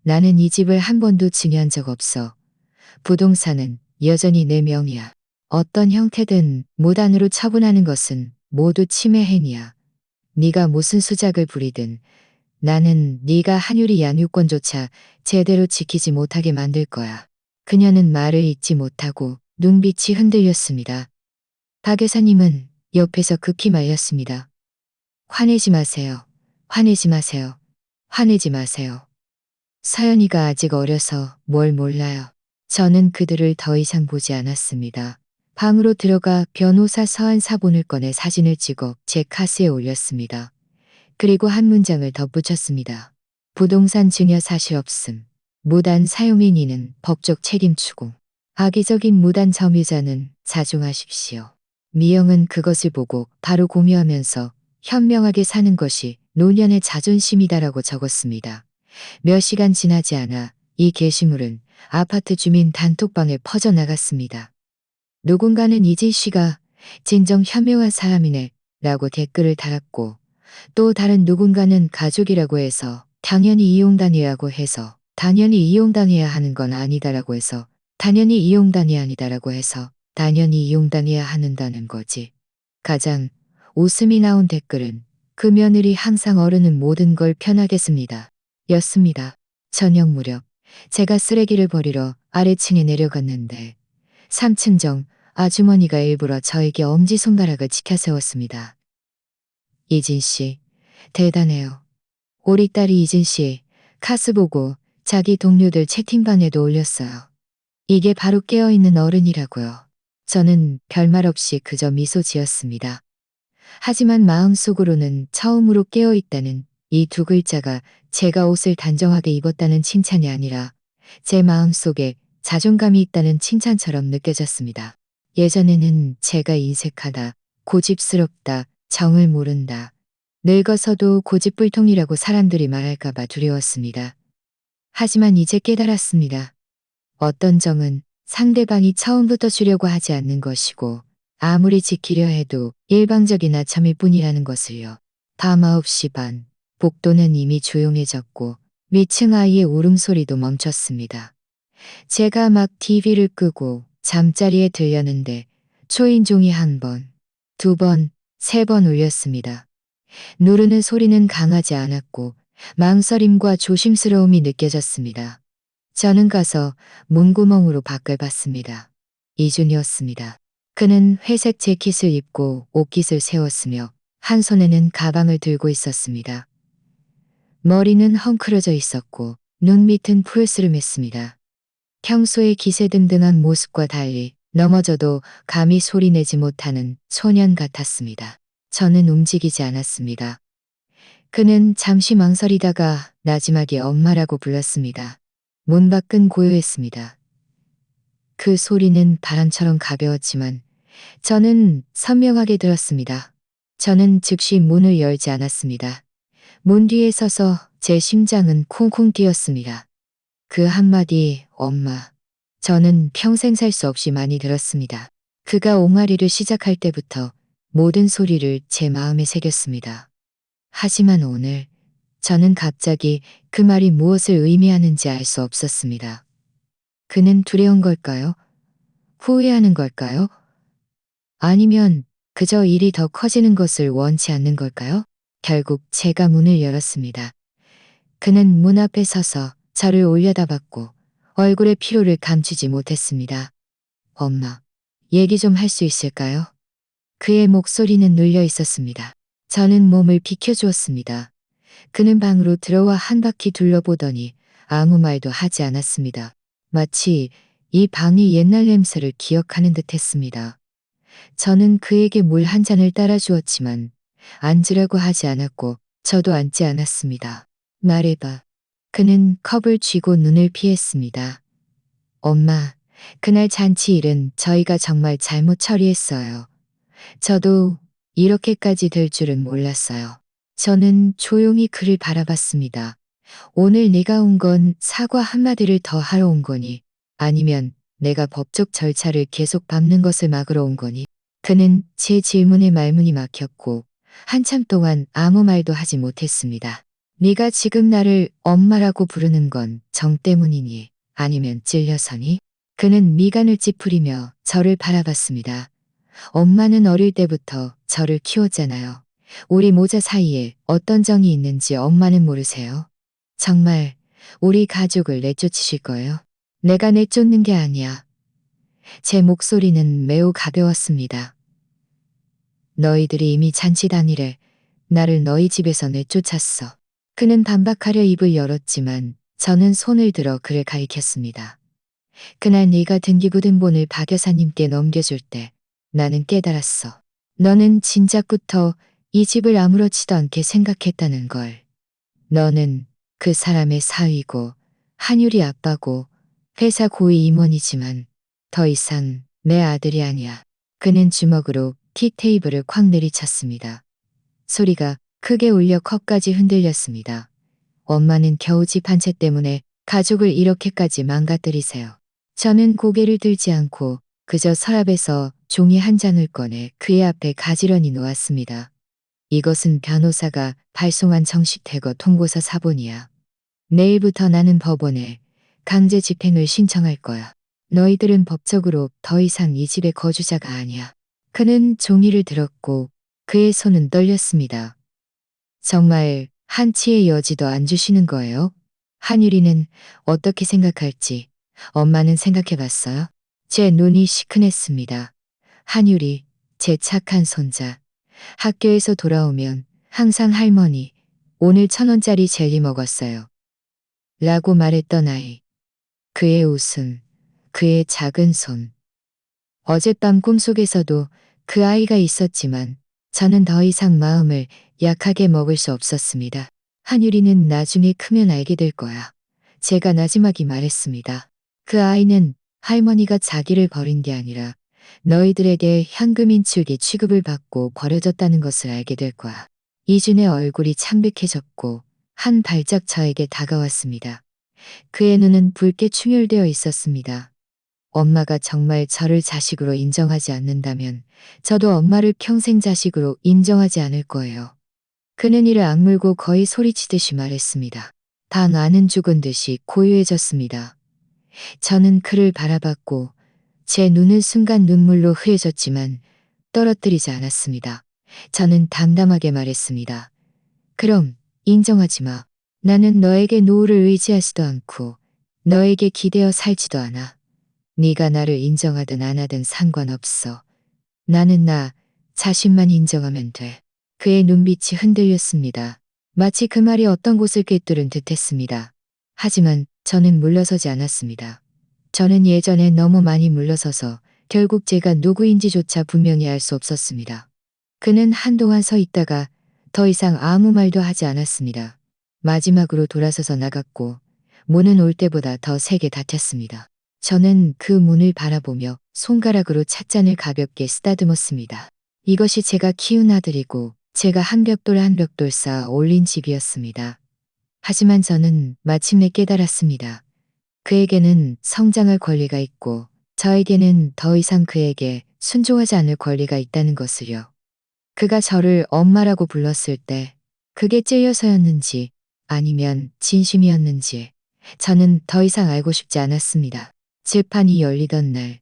나는 이 집을 한 번도 증여한 적 없어. 부동산은 여전히 내 명의야. 어떤 형태든 무단으로 처분하는 것은 모두 침해 행위야. 네가 무슨 수작을 부리든 나는 네가 한유리 양육권조차 제대로 지키지 못하게 만들 거야. 그녀는 말을 잇지 못하고 눈빛이 흔들렸습니다. 박 여사님은 옆에서 급히 말렸습니다. 화내지 마세요. 화내지 마세요. 화내지 마세요. 서연이가 아직 어려서 뭘 몰라요. 저는 그들을 더 이상 보지 않았습니다. 방으로 들어가 변호사 서한 사본을 꺼내 사진을 찍어 제 카스에 올렸습니다. 그리고 한 문장을 덧붙였습니다. 부동산 증여 사실 없음. 무단 사용인인은 법적 책임 추궁. 악의적인 무단 점유자는 자중하십시오. 미영은 그것을 보고 바로 공유하면서 현명하게 사는 것이 노년의 자존심이다라고 적었습니다. 몇 시간 지나지 않아 이 게시물은 아파트 주민 단톡방에 퍼져나갔습니다. 누군가는 이진 씨가 진정 현명한 사람이네 라고 댓글을 달았고 또 다른 누군가는 가족이라고 해서 당연히 이용당해야고 해서 당연히 이용당해야 하는 건 아니다라고 해서 당연히 이용당해야 아니다라고 해서 당연히 이용당해야 하는다는 거지. 가장 웃음이 나온 댓글은 그 며느리 항상 어른은 모든 걸 편하게 씁니다. 였습니다. 저녁 무렵 제가 쓰레기를 버리러 아래층에 내려갔는데 3층 정 아주머니가 일부러 저에게 엄지손가락을 치켜세웠습니다. 이진 씨, 대단해요. 우리 딸이 이진 씨 카스 보고 자기 동료들 채팅방에도 올렸어요. 이게 바로 깨어있는 어른이라고요. 저는 별말 없이 그저 미소 지었습니다. 하지만 마음속으로는 처음으로 깨어있다는 이 두 글자가 제가 옷을 단정하게 입었다는 칭찬이 아니라 제 마음속에 자존감이 있다는 칭찬처럼 느껴졌습니다. 예전에는 제가 인색하다, 고집스럽다, 정을 모른다, 늙어서도 고집불통이라고 사람들이 말할까봐 두려웠습니다. 하지만 이제 깨달았습니다. 어떤 정은 상대방이 처음부터 주려고 하지 않는 것이고 아무리 지키려 해도 일방적인 아첨일 뿐이라는 것을요. 밤 9시 반, 복도는 이미 조용해졌고 위층 아이의 울음소리도 멈췄습니다. 제가 막 TV를 끄고 잠자리에 들렸는데 초인종이 한 번, 두 번, 세 번 울렸습니다. 누르는 소리는 강하지 않았고 망설임과 조심스러움이 느껴졌습니다. 저는 가서 문구멍으로 밖을 봤습니다. 이준이었습니다. 그는 회색 재킷을 입고 옷깃을 세웠으며 한 손에는 가방을 들고 있었습니다. 머리는 헝클어져 있었고 눈 밑은 푸르스름했습니다. 평소에 기세등등한 모습과 달리 넘어져도 감히 소리내지 못하는 소년 같았습니다. 저는 움직이지 않았습니다. 그는 잠시 망설이다가 나지막이 엄마라고 불렀습니다. 문 밖은 고요했습니다. 그 소리는 바람처럼 가벼웠지만 저는 선명하게 들었습니다. 저는 즉시 문을 열지 않았습니다. 문 뒤에 서서 제 심장은 콩콩 뛰었습니다. 그 한마디 엄마. 저는 평생 살 수 없이 많이 들었습니다. 그가 옹알이를 시작할 때부터 모든 소리를 제 마음에 새겼습니다. 하지만 오늘 저는 갑자기 그 말이 무엇을 의미하는지 알 수 없었습니다. 그는 두려운 걸까요? 후회하는 걸까요? 아니면 그저 일이 더 커지는 것을 원치 않는 걸까요? 결국 제가 문을 열었습니다. 그는 문 앞에 서서 저를 올려다봤고 얼굴의 피로를 감추지 못했습니다. 엄마, 얘기 좀 할 수 있을까요? 그의 목소리는 눌려 있었습니다. 저는 몸을 비켜주었습니다. 그는 방으로 들어와 한 바퀴 둘러보더니 아무 말도 하지 않았습니다. 마치 이 방이 옛날 냄새를 기억하는 듯 했습니다. 저는 그에게 물 한 잔을 따라 주었지만 앉으라고 하지 않았고 저도 앉지 않았습니다. 말해봐. 그는 컵을 쥐고 눈을 피했습니다. 엄마, 그날 잔치 일은 저희가 정말 잘못 처리했어요. 저도 이렇게까지 될 줄은 몰랐어요. 저는 조용히 그를 바라봤습니다. 오늘 네가 온 건 사과 한마디를 더 하러 온 거니? 아니면 내가 법적 절차를 계속 밟는 것을 막으러 온 거니? 그는 제 질문에 말문이 막혔고 한참 동안 아무 말도 하지 못했습니다. 네가 지금 나를 엄마라고 부르는 건 정 때문이니? 아니면 찔려서니? 그는 미간을 찌푸리며 저를 바라봤습니다. 엄마는 어릴 때부터 저를 키웠잖아요. 우리 모자 사이에 어떤 정이 있는지 엄마는 모르세요? 정말 우리 가족을 내쫓으실 거예요? 내가 내쫓는 게 아니야. 제 목소리는 매우 가벼웠습니다. 너희들이 이미 잔치 당일에 나를 너희 집에서 내쫓았어. 그는 반박하려 입을 열었지만 저는 손을 들어 그를 가리켰습니다. 그날 네가 등기부등본을 박 여사님께 넘겨줄 때 나는 깨달았어. 너는 진작부터 이 집을 아무렇지도 않게 생각했다는 걸. 너는 그 사람의 사위고 한율이 아빠고 회사 고위 임원이지만 더 이상 내 아들이 아니야. 그는 주먹으로 티테이블을 콱 내리쳤습니다. 소리가 크게 울려 컵까지 흔들렸습니다. 엄마는 겨우 집 한 채 때문에 가족을 이렇게까지 망가뜨리세요. 저는 고개를 들지 않고 그저 서랍에서 종이 한 장을 꺼내 그의 앞에 가지런히 놓았습니다. 이것은 변호사가 발송한 정식 대거 통고서 사본이야. 내일부터 나는 법원에 강제 집행을 신청할 거야. 너희들은 법적으로 더 이상 이 집의 거주자가 아니야. 그는 종이를 들었고 그의 손은 떨렸습니다. 정말 한치의 여지도 안 주시는 거예요? 한유리는 어떻게 생각할지 엄마는 생각해봤어요? 제 눈이 시큰했습니다. 한유리, 제 착한 손자. 학교에서 돌아오면 항상 할머니, 오늘 1,000원짜리 젤리 먹었어요. 라고 말했던 아이. 그의 웃음, 그의 작은 손. 어젯밤 꿈속에서도 그 아이가 있었지만 저는 더 이상 마음을 약하게 먹을 수 없었습니다. 한유리는 나중에 크면 알게 될 거야. 제가 나지막이 말했습니다. 그 아이는 할머니가 자기를 버린 게 아니라 너희들에게 현금 인출기 취급을 받고 버려졌다는 것을 알게 될 거야. 이준의 얼굴이 창백해졌고 한 발짝 저에게 다가왔습니다. 그의 눈은 붉게 충혈되어 있었습니다. 엄마가 정말 저를 자식으로 인정하지 않는다면 저도 엄마를 평생 자식으로 인정하지 않을 거예요. 그는 이를 악물고 거의 소리치듯이 말했습니다. 다 나는 죽은 듯이 고요해졌습니다. 저는 그를 바라봤고 제 눈은 순간 눈물로 흐려졌지만 떨어뜨리지 않았습니다. 저는 담담하게 말했습니다. 그럼 인정하지 마. 나는 너에게 노후를 의지하지도 않고 너에게 기대어 살지도 않아. 네가 나를 인정하든 안 하든 상관없어. 나는 나 자신만 인정하면 돼. 그의 눈빛이 흔들렸습니다. 마치 그 말이 어떤 곳을 꿰뚫은 듯 했습니다. 하지만 저는 물러서지 않았습니다. 저는 예전에 너무 많이 물러서서 결국 제가 누구인지조차 분명히 알 수 없었습니다. 그는 한동안 서 있다가 더 이상 아무 말도 하지 않았습니다. 마지막으로 돌아서서 나갔고 문은 올 때보다 더 세게 닫혔습니다. 저는 그 문을 바라보며 손가락으로 찻잔을 가볍게 쓰다듬었습니다. 이것이 제가 키운 아들이고 제가 한 벽돌 한 벽돌 쌓아 올린 집이었습니다. 하지만 저는 마침내 깨달았습니다. 그에게는 성장할 권리가 있고 저에게는 더 이상 그에게 순종하지 않을 권리가 있다는 것을요. 그가 저를 엄마라고 불렀을 때 그게 찔려서였는지 아니면 진심이었는지 저는 더 이상 알고 싶지 않았습니다. 재판이 열리던 날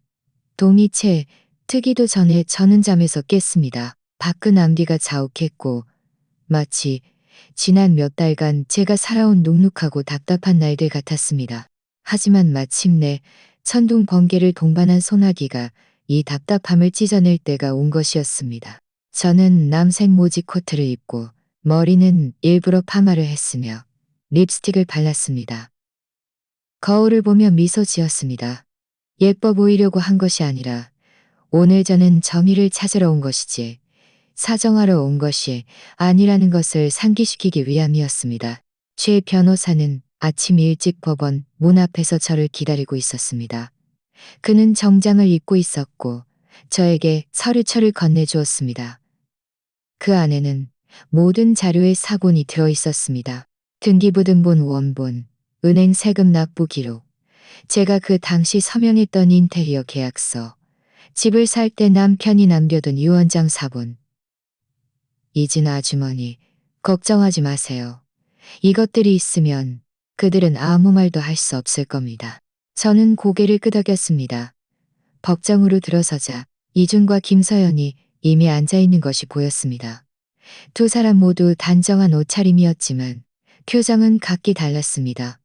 동이채 트기도 전에 저는 잠에서 깼습니다. 밖은 암기가 자욱했고 마치 지난 몇 달간 제가 살아온 눅눅하고 답답한 날들 같았습니다. 하지만 마침내 천둥 번개를 동반한 소나기가 이 답답함을 찢어낼 때가 온 것이었습니다. 저는 남색 모지 코트를 입고 머리는 일부러 파마를 했으며 립스틱을 발랐습니다. 거울을 보며 미소 지었습니다. 예뻐 보이려고 한 것이 아니라 오늘 저는 점의를 찾으러 온 것이지 사정하러 온 것이 아니라는 것을 상기시키기 위함이었습니다. 최 변호사는 아침 일찍 법원 문 앞에서 저를 기다리고 있었습니다. 그는 정장을 입고 있었고 저에게 서류철을 건네주었습니다. 그 안에는 모든 자료의 사본이 들어 있었습니다. 등기부등본 원본, 은행 세금 납부 기록, 제가 그 당시 서명했던 인테리어 계약서, 집을 살 때 남편이 남겨둔 유언장 사본. 이진 아주머니, 걱정하지 마세요. 이것들이 있으면 그들은 아무 말도 할 수 없을 겁니다. 저는 고개를 끄덕였습니다. 법정으로 들어서자 이준과 김서연이 이미 앉아있는 것이 보였습니다. 두 사람 모두 단정한 옷차림이었지만 표정은 각기 달랐습니다.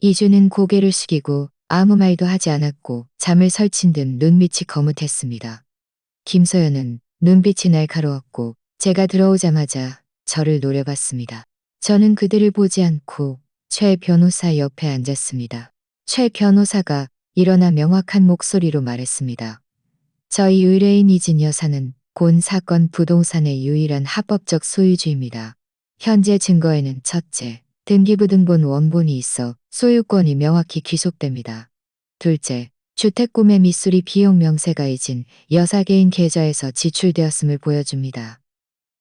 이준은 고개를 숙이고 아무 말도 하지 않았고 잠을 설친 듯 눈빛이 거뭇했습니다. 김서연은 눈빛이 날카로웠고 제가 들어오자마자 저를 노려봤습니다. 저는 그들을 보지 않고 최 변호사 옆에 앉았습니다. 최 변호사가 일어나 명확한 목소리로 말했습니다. 저희 의뢰인 이진 여사는 본 사건 부동산의 유일한 합법적 소유주입니다. 현재 증거에는 첫째, 등기부등본 원본이 있어 소유권이 명확히 귀속됩니다. 둘째, 주택구매 미수리 비용 명세가 이진 여사 개인 계좌에서 지출되었음을 보여줍니다.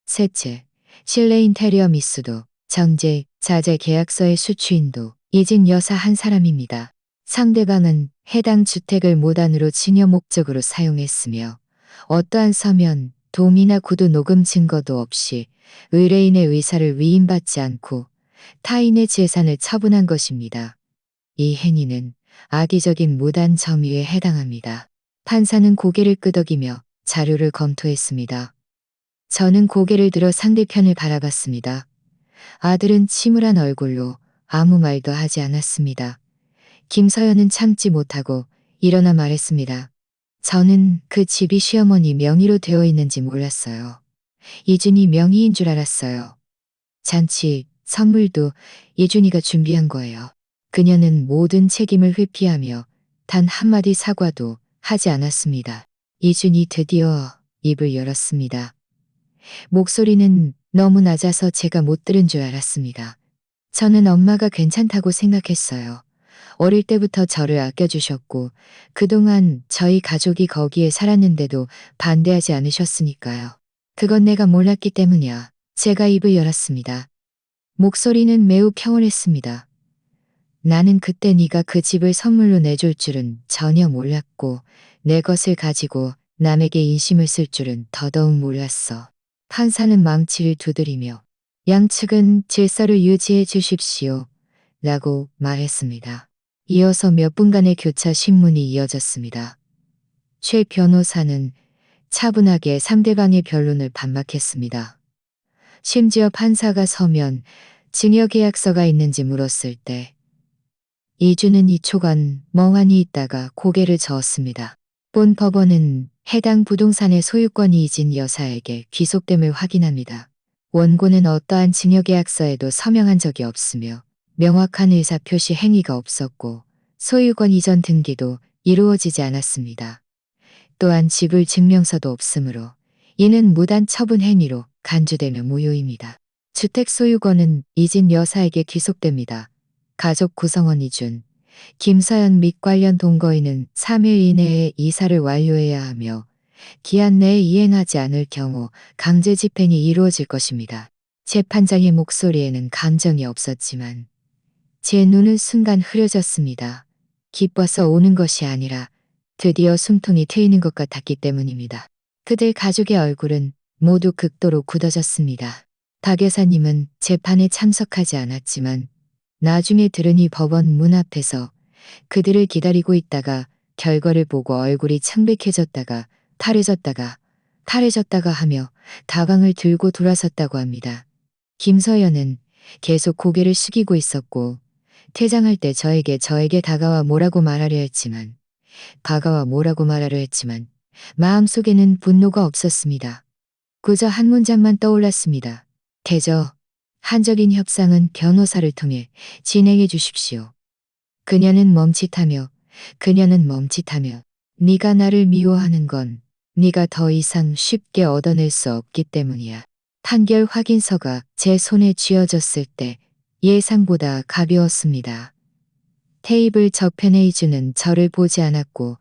셋째, 실내 인테리어 미수도, 전제, 자재 계약서의 수취인도 이진 여사 한 사람입니다. 상대방은 해당 주택을 모단으로 증여 목적으로 사용했으며 어떠한 서면, 도미나 구두 녹음 증거도 없이 의뢰인의 의사를 위임받지 않고 타인의 재산을 처분한 것입니다. 이 행위는 악의적인 무단 점유에 해당합니다. 판사는 고개를 끄덕이며 자료를 검토했습니다. 저는 고개를 들어 상대편을 바라봤습니다. 아들은 침울한 얼굴로 아무 말도 하지 않았습니다. 김서연은 참지 못하고 일어나 말했습니다. 저는 그 집이 시어머니 명의로 되어 있는지 몰랐어요. 이준이 명의인 줄 알았어요. 잔치, 선물도 이준이가 준비한 거예요. 그녀는 모든 책임을 회피하며 단 한마디 사과도 하지 않았습니다. 이준이 드디어 입을 열었습니다. 목소리는 너무 낮아서 제가 못 들은 줄 알았습니다. 저는 엄마가 괜찮다고 생각했어요. 어릴 때부터 저를 아껴주셨고 그동안 저희 가족이 거기에 살았는데도 반대하지 않으셨으니까요. 그건 내가 몰랐기 때문이야. 제가 입을 열었습니다. 목소리는 매우 평온했습니다. 나는 그때 네가 그 집을 선물로 내줄 줄은 전혀 몰랐고 내 것을 가지고 남에게 인심을 쓸 줄은 더더욱 몰랐어. 판사는 망치를 두드리며 양측은 질서를 유지해 주십시오. 라고 말했습니다. 이어서 몇 분간의 교차 신문이 이어졌습니다. 최 변호사는 차분하게 상대방의 변론을 반박했습니다. 심지어 판사가 서면 증여계약서가 있는지 물었을 때 이주는 2초간 멍하니 있다가 고개를 저었습니다. 본 법원은 해당 부동산의 소유권이 이진 여사에게 귀속됨을 확인합니다. 원고는 어떠한 증여계약서에도 서명한 적이 없으며 명확한 의사표시 행위가 없었고 소유권 이전 등기도 이루어지지 않았습니다. 또한 지불 증명서도 없으므로 이는 무단 처분 행위로 간주되며 무효입니다. 주택 소유권은 이진 여사에게 귀속됩니다. 가족 구성원 이준, 김서연 및 관련 동거인은 3일 이내에 이사를 완료해야 하며 기한 내에 이행하지 않을 경우 강제 집행이 이루어질 것입니다. 재판장의 목소리에는 감정이 없었지만 제 눈은 순간 흐려졌습니다. 기뻐서 오는 것이 아니라 드디어 숨통이 트이는 것 같았기 때문입니다. 그들 가족의 얼굴은 모두 극도로 굳어졌습니다. 박 여사님은 재판에 참석하지 않았지만 나중에 들으니 법원 문 앞에서 그들을 기다리고 있다가 결과를 보고 얼굴이 창백해졌다가 파래졌다가 하며 다방을 들고 돌아섰다고 합니다. 김서연은 계속 고개를 숙이고 있었고 퇴장할 때 저에게 다가와 뭐라고 말하려 했지만 마음속에는 분노가 없었습니다. 그저 한 문장만 떠올랐습니다. 대저 한적인 협상은 변호사를 통해 진행해 주십시오. 그녀는 멈칫하며 네가 나를 미워하는 건 네가 더 이상 쉽게 얻어낼 수 없기 때문이야. 판결 확인서가 제 손에 쥐어졌을 때 예상보다 가벼웠습니다. 테이블 저편에 이주는 저를 보지 않았고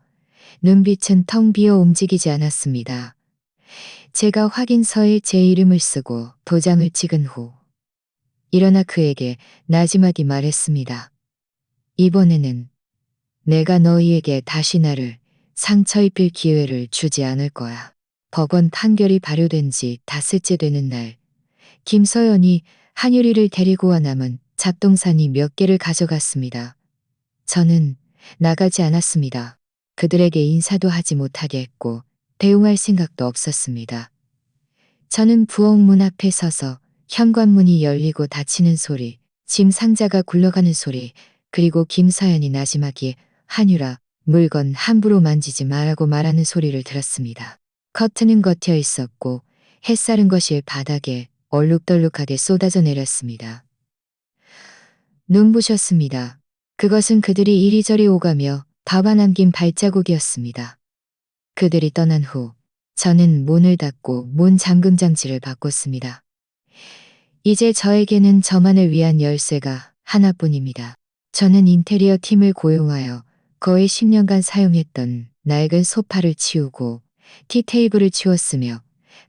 눈빛은 텅 비어 움직이지 않았습니다. 제가 확인서에 제 이름을 쓰고 도장을 찍은 후 일어나 그에게 나지막이 말했습니다. 이번에는 내가 너희에게 다시 나를 상처 입힐 기회를 주지 않을 거야. 법원 판결이 발효된 지 닷새째 되는 날, 김서연이 한유리를 데리고 와 남은 잡동사니 몇 개를 가져갔습니다. 저는 나가지 않았습니다. 그들에게 인사도 하지 못하게 했고 대응할 생각도 없었습니다. 저는 부엌 문 앞에 서서 현관문이 열리고 닫히는 소리, 짐 상자가 굴러가는 소리, 그리고 김서연이 나지막이 한유라, 물건 함부로 만지지 말라고 말하는 소리를 들었습니다. 커튼은 걷혀 있었고 햇살은 거실 바닥에 얼룩덜룩하게 쏟아져 내렸습니다. 눈부셨습니다. 그것은 그들이 이리저리 오가며 잡아남긴 발자국이었습니다. 그들이 떠난 후 저는 문을 닫고 문 잠금 장치를 바꿨습니다. 이제 저에게는 저만을 위한 열쇠가 하나뿐입니다. 저는 인테리어 팀을 고용하여 거의 10년간 사용했던 낡은 소파를 치우고 티테이블을 치웠으며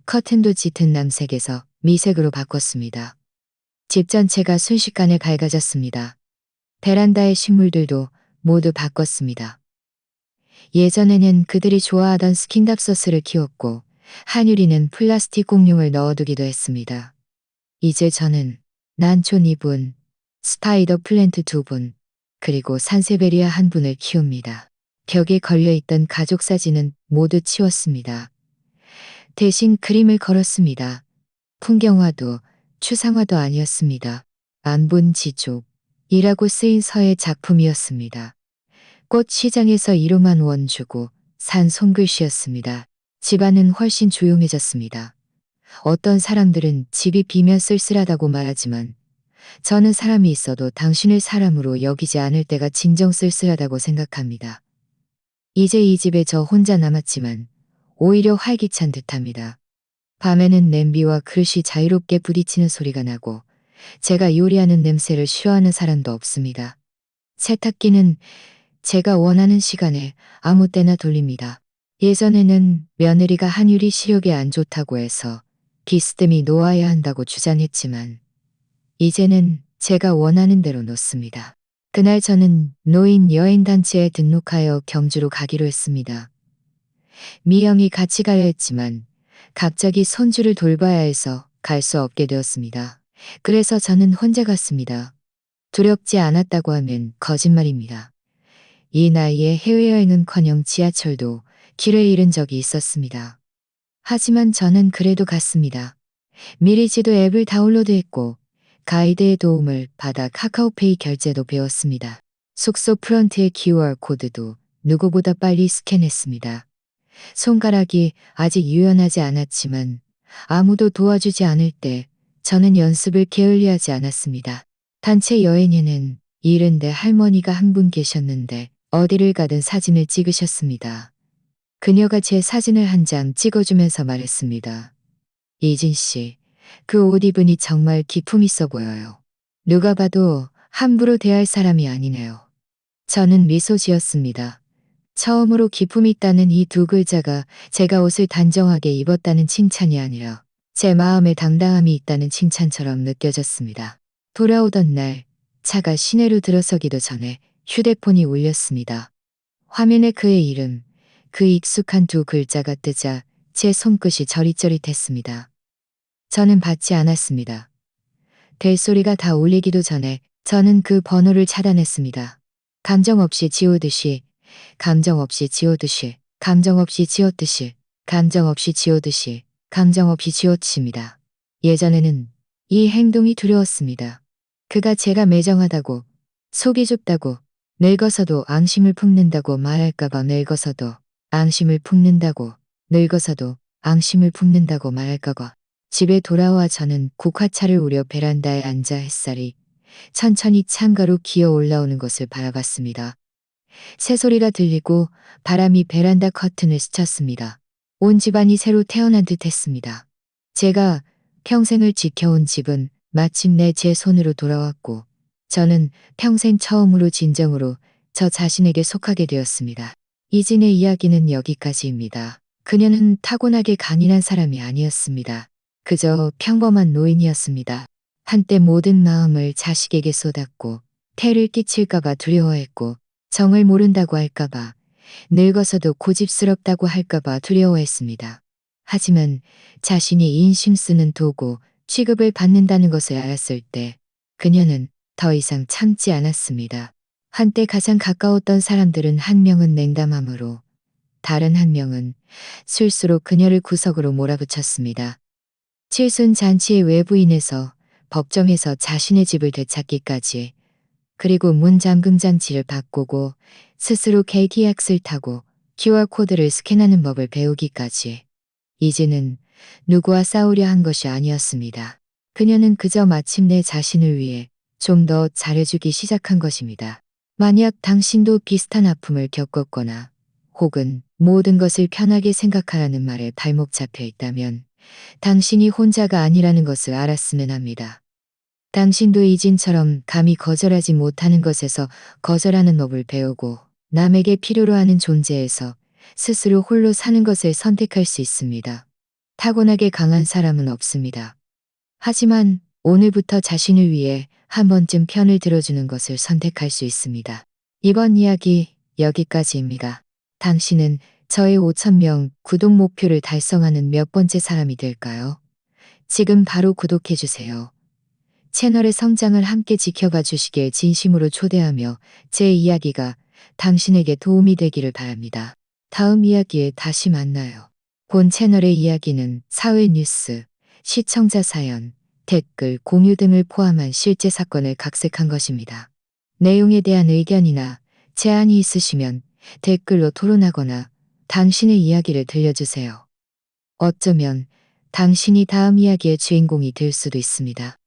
커튼도 짙은 남색에서 미색으로 바꿨습니다. 집 전체가 순식간에 밝아졌습니다. 베란다의 식물들도 모두 바꿨습니다. 예전에는 그들이 좋아하던 스킨답 소스를 키웠고 한유리는 플라스틱 공룡을 넣어두기도 했습니다. 이제 저는 난초 2분, 스파이더 플랜트 2분, 그리고 산세베리아 1분을 키웁니다. 벽에 걸려있던 가족 사진은 모두 치웠습니다. 대신 그림을 걸었습니다. 풍경화도 추상화도 아니었습니다. 안본지족이라고 쓰인 서의 작품이었습니다. 꽃 시장에서 이로만 원 주고 산 손글씨였습니다. 집안은 훨씬 조용해졌습니다. 어떤 사람들은 집이 비면 쓸쓸하다고 말하지만 저는 사람이 있어도 당신을 사람으로 여기지 않을 때가 진정 쓸쓸하다고 생각합니다. 이제 이 집에 저 혼자 남았지만 오히려 활기찬 듯합니다. 밤에는 냄비와 그릇이 자유롭게 부딪히는 소리가 나고 제가 요리하는 냄새를 싫어하는 사람도 없습니다. 세탁기는 제가 원하는 시간에 아무 때나 돌립니다. 예전에는 며느리가 한유리 시력에 안 좋다고 해서 비스듬히 놓아야 한다고 주장했지만 이제는 제가 원하는 대로 놓습니다. 그날 저는 노인 여행단체에 등록하여 경주로 가기로 했습니다. 미영이 같이 가야 했지만 갑자기 손주를 돌봐야 해서 갈 수 없게 되었습니다. 그래서 저는 혼자 갔습니다. 두렵지 않았다고 하면 거짓말입니다. 이 나이에 해외여행은커녕 지하철도 길을 잃은 적이 있었습니다. 하지만 저는 그래도 갔습니다. 미리 지도 앱을 다운로드했고 가이드의 도움을 받아 카카오페이 결제도 배웠습니다. 숙소 프런트의 QR코드도 누구보다 빨리 스캔했습니다. 손가락이 아직 유연하지 않았지만 아무도 도와주지 않을 때 저는 연습을 게을리하지 않았습니다. 단체 여행에는 70대 할머니가 한 분 계셨는데 어디를 가든 사진을 찍으셨습니다. 그녀가 제 사진을 한 장 찍어주면서 말했습니다. 이진 씨, 그 옷 입으니 정말 기품 있어 보여요. 누가 봐도 함부로 대할 사람이 아니네요. 저는 미소 지었습니다. 처음으로 기품 있다는 이 두 글자가 제가 옷을 단정하게 입었다는 칭찬이 아니라 제 마음에 당당함이 있다는 칭찬처럼 느껴졌습니다. 돌아오던 날 차가 시내로 들어서기도 전에 휴대폰이 울렸습니다. 화면에 그의 이름, 그 익숙한 두 글자가 뜨자 제 손끝이 저릿저릿했습니다. 저는 받지 않았습니다. 벨소리가 다 울리기도 전에 저는 그 번호를 차단했습니다. 감정 없이 지우듯이, 감정 없이 지우듯이, 감정 없이 지웠듯이, 감정 없이 지우듯이, 감정 없이 지웠습니다. 예전에는 이 행동이 두려웠습니다. 그가 제가 매정하다고, 속이 좁다고, 늙어서도 앙심을 품는다고 말할까봐 늙어서도 앙심을 품는다고, 늙어서도 앙심을 품는다고 말할까봐. 집에 돌아와 저는 국화차를 우려 베란다에 앉아 햇살이 천천히 창가로 기어 올라오는 것을 바라봤습니다. 새소리가 들리고 바람이 베란다 커튼을 스쳤습니다. 온 집안이 새로 태어난 듯 했습니다. 제가 평생을 지켜온 집은 마침내 제 손으로 돌아왔고 저는 평생 처음으로 진정으로 저 자신에게 속하게 되었습니다. 이진의 이야기는 여기까지입니다. 그녀는 타고나게 강인한 사람이 아니었습니다. 그저 평범한 노인이었습니다. 한때 모든 마음을 자식에게 쏟았고 태를 끼칠까봐 두려워했고 정을 모른다고 할까봐 늙어서도 고집스럽다고 할까봐 두려워했습니다. 하지만 자신이 인심 쓰는 도구, 취급을 받는다는 것을 알았을 때 그녀는 더 이상 참지 않았습니다. 한때 가장 가까웠던 사람들은 한 명은 냉담함으로 다른 한 명은 술수로 그녀를 구석으로 몰아붙였습니다. 칠순 잔치의 외부인에서 법정에서 자신의 집을 되찾기까지 그리고 문 잠금 장치를 바꾸고 스스로 KTX를 타고 QR코드를 스캔하는 법을 배우기까지 이제는 누구와 싸우려 한 것이 아니었습니다. 그녀는 그저 마침내 자신을 위해 좀 더 잘해주기 시작한 것입니다. 만약 당신도 비슷한 아픔을 겪었거나 혹은 모든 것을 편하게 생각하라는 말에 발목 잡혀 있다면 당신이 혼자가 아니라는 것을 알았으면 합니다. 당신도 이진처럼 감히 거절하지 못하는 것에서 거절하는 법을 배우고 남에게 필요로 하는 존재에서 스스로 홀로 사는 것을 선택할 수 있습니다. 타고나게 강한 사람은 없습니다. 하지만 오늘부터 자신을 위해 한 번쯤 편을 들어주는 것을 선택할 수 있습니다. 이번 이야기 여기까지입니다. 당신은 저의 5,000명 구독 목표를 달성하는 몇 번째 사람이 될까요? 지금 바로 구독해주세요. 채널의 성장을 함께 지켜봐 주시길 진심으로 초대하며 제 이야기가 당신에게 도움이 되기를 바랍니다. 다음 이야기에 다시 만나요. 본 채널의 이야기는 사회 뉴스, 시청자 사연, 댓글, 공유 등을 포함한 실제 사건을 각색한 것입니다. 내용에 대한 의견이나 제안이 있으시면 댓글로 토론하거나 당신의 이야기를 들려주세요. 어쩌면 당신이 다음 이야기의 주인공이 될 수도 있습니다.